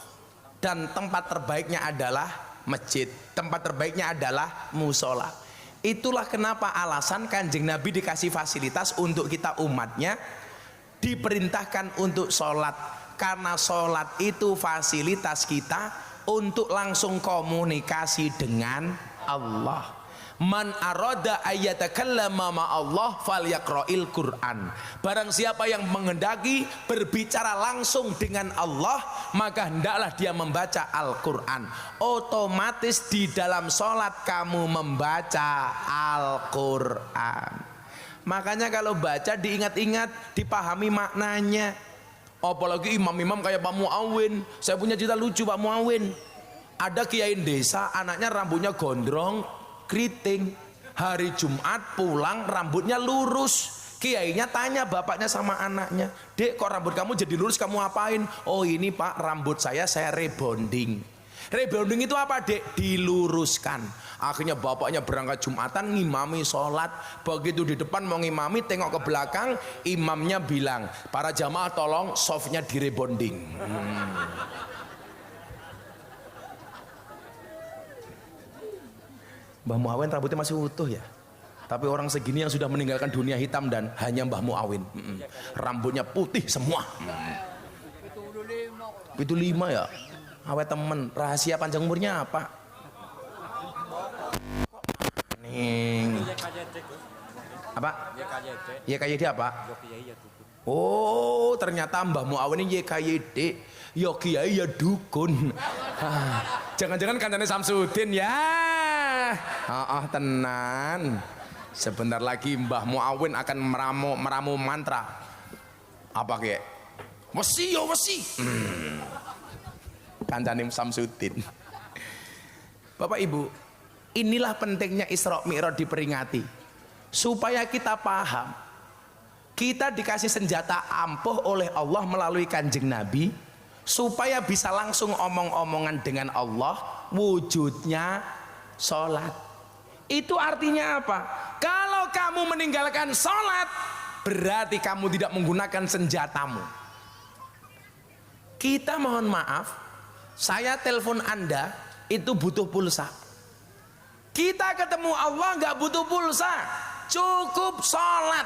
Dan tempat terbaiknya adalah masjid. Tempat terbaiknya adalah musola. Itulah kenapa alasan Kanjeng Nabi dikasih fasilitas untuk kita umatnya diperintahkan untuk sholat. Karena sholat itu fasilitas kita untuk langsung komunikasi dengan Allah. Man arada ayyatakallama ma'allah falyaqra'il Qur'an. Barang siapa yang menghendaki berbicara langsung dengan Allah, maka hendaklah dia membaca Al-Qur'an. Otomatis di dalam sholat kamu membaca Al-Qur'an. Makanya kalau baca diingat-ingat, dipahami maknanya. Apalagi imam-imam kayak Pak Muawin. Saya punya cerita lucu Pak Muawin. Ada kiai desa, anaknya rambutnya gondrong, keriting. Hari Jumat pulang rambutnya lurus. Kiainya tanya bapaknya sama anaknya, "Dek, kok rambut kamu jadi lurus, kamu apain?" "Oh ini Pak, rambut saya rebonding." Rebonding itu apa Dek? Diluruskan. Akhirnya bapaknya berangkat Jumatan ngimami sholat. Begitu di depan mau ngimami, tengok ke belakang, imamnya bilang, "Para jamaah tolong softnya direbonding." Mbah Muawin rambutnya masih utuh ya, tapi orang segini yang sudah meninggalkan dunia hitam dan hanya Mbah Muawin. Rambutnya putih semua. Itu 5 ya. Awet temen. Rahasia panjang umurnya apa? Ning. Apa? YKYD apa? Oh, ternyata Mbah Muawin ini YKYD. Ya kiai ya dukun. Jangan-jangan kancane Samsudin ya. Tenan. Sebentar lagi Mbah Muawin akan meramu mantra. Apa kek? Wesi ya wesi. Kancane Samsudin. Bapak Ibu, inilah pentingnya Isra Mi'raj diperingati. Supaya kita paham, kita dikasih senjata ampuh oleh Allah melalui Kanjeng Nabi, supaya bisa langsung omong-omongan dengan Allah, wujudnya sholat. Itu artinya apa? Kalau kamu meninggalkan sholat, berarti kamu tidak menggunakan senjatamu. Kita mohon maaf, saya telepon Anda itu butuh pulsa. Kita ketemu Allah nggak butuh pulsa, cukup sholat.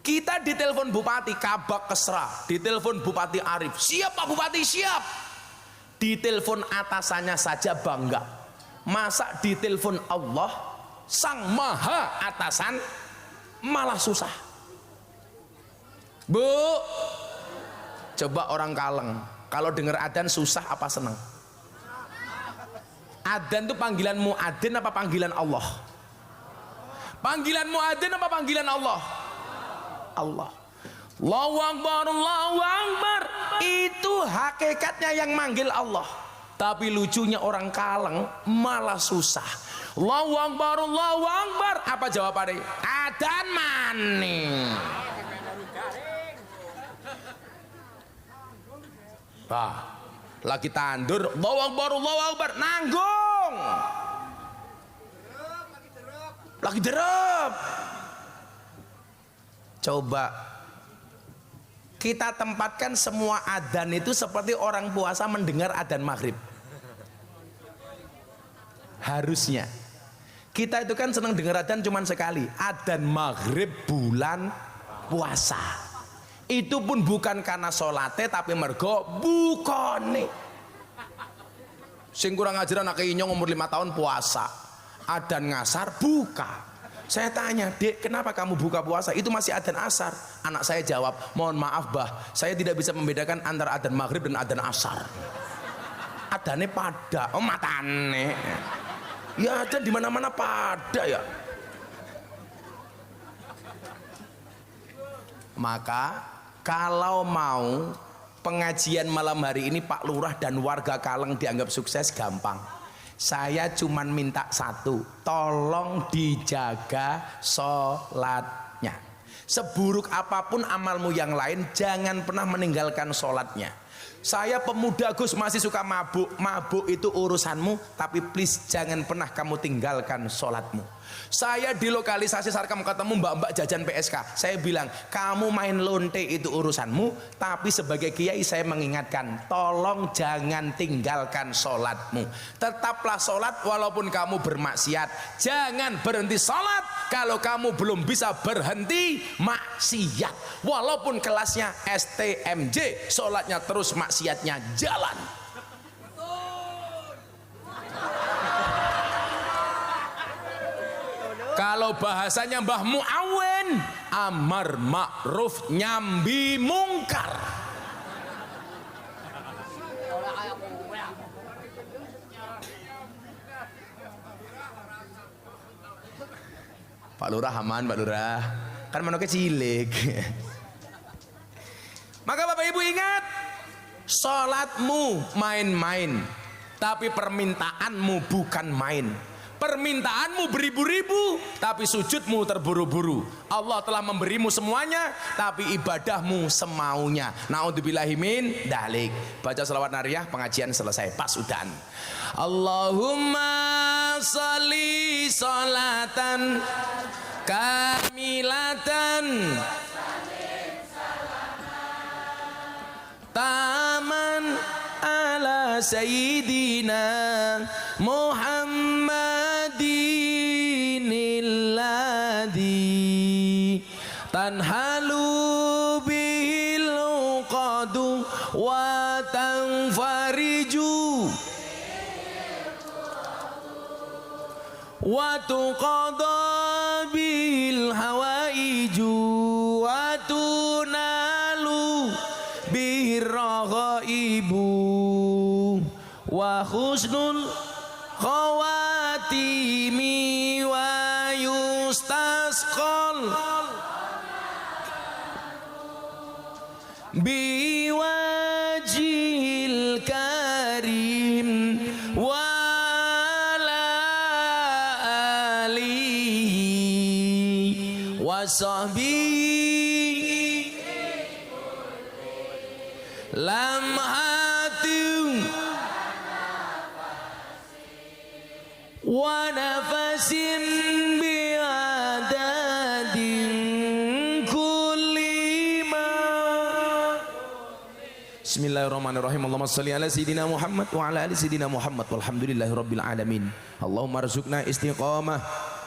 Kita ditelepon Bupati Kabak Kesra, ditelepon Bupati Arif, "Siap Pak Bupati, siap." Ditelepon atasannya saja bangga. Masa ditelepon Allah, Sang Maha Atasan, malah susah. Bu, coba orang Kaleng, kalau dengar adzan susah apa senang? Adzan itu panggilan muadzin apa panggilan Allah? Panggilan muadzin apa panggilan Allah? Allah. Allahu Akbar, Allahu Akbar. Itu hakikatnya yang manggil Allah. Tapi lucunya orang Kaleng malah susah. Allahu Akbar, Allahu Akbar. Apa jawabannya? Adzan maning. Lagi tandur, Allahu Akbar, Allahu Akbar, nanggung. Lagi derep. Coba kita tempatkan semua adzan itu seperti orang puasa mendengar adzan maghrib. Harusnya kita itu kan senang dengar adzan cuma sekali, adzan maghrib bulan puasa. Itu pun bukan karena sholatnya, tapi mergo bukone. Sing kurang ajaran anak inyong umur 5 tahun puasa, adzan ngasar buka. Saya tanya, "Dek, kenapa kamu buka puasa? Itu masih adzan asar." Anak saya jawab, "Mohon maaf Bah, saya tidak bisa membedakan antara adzan maghrib dan adzan asar. Adzannya pada, oh matane. Ya adzan di mana-mana pada ya." Maka kalau mau pengajian malam hari ini Pak Lurah dan warga Kaleng dianggap sukses, gampang. Saya cuman minta satu, tolong dijaga sholatnya. Seburuk apapun amalmu yang lain, jangan pernah meninggalkan sholatnya. Saya pemuda Gus masih suka mabuk. Mabuk itu urusanmu, tapi please jangan pernah kamu tinggalkan sholatmu. Saya di lokalisasi Sarkam ketemu mbak-mbak jajan PSK. Saya bilang, kamu main lonte itu urusanmu, tapi sebagai kiai saya mengingatkan, tolong jangan tinggalkan sholatmu. Tetaplah sholat walaupun kamu bermaksiat. Jangan berhenti sholat kalau kamu belum bisa berhenti maksiat. Walaupun kelasnya STMJ, sholatnya terus, maksiatnya jalan. Kalau bahasanya Mbah Muawen, amar ma'ruf nyambi mungkar. Pak Lurah aman, Pak Lurah. Kan manuknya cilik. Maka Bapak Ibu ingat, sholatmu main-main, tapi permintaanmu bukan main. Permintaanmu beribu-ribu, tapi sujudmu terburu-buru. Allah telah memberimu semuanya, tapi ibadahmu semaunya. Na'udzubillahi min dalik. Baca selawat nariyah, pengajian selesai. Pas udan. Allahumma sholli sholatan kamilatan taman ala sayyidina Muhammadin alladhi tanhalu bihil uqadu wa tanfariju wa tuqada bil hawaiju wa tunalu bihir raghaibu wa husnul khawatimi wa yustasqal biwajil karim wa ala alihi wa sahbihi lam hatim wa nafasin biadadin kulli ma. Bismillahirrahmanirrahim. Allahumma shalli ala sayyidina Muhammad wa ala ali sayyidina Muhammad walhamdulillahi rabbil alamin. Allahumma arzuqna istiqamah,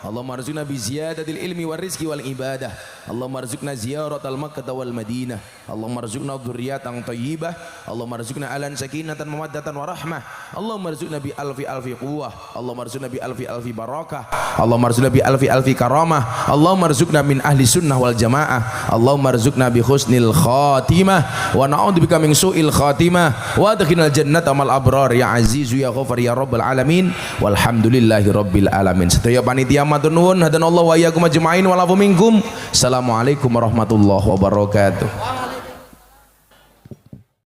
Allahumma arzuqna bi ziyadatil ilmi war rizqi wal ibadah. Allahumma arzuqna ziyaratal Makkah wal Madinah. Allahumma arzuqna dzurriyyatan thayyibah. Allahumma arzuqna alan sakinatan mawaddatan warahmah. Allahumma arzuqna bi alfi alfi quwwah. Allahumma arzuqna bi alfi alfi barakah. Allahumma arzuqna bi alfi alfi karamah. Allahumma arzuqna min ahli sunnah wal jamaah. Allahumma arzuqna bi husnil khatimah wa na'udzubika min su'il khatimah wa adkhilnal jannata mal abrar ya azizu ya ghafar ya rabbal alamin walhamdulillahi rabbil alamin. Sedaya panitia matur nuwun hadanallahu wa iyyakum ajmain wa lafu minkum. Assalamualaikum warahmatullahi wabarakatuh.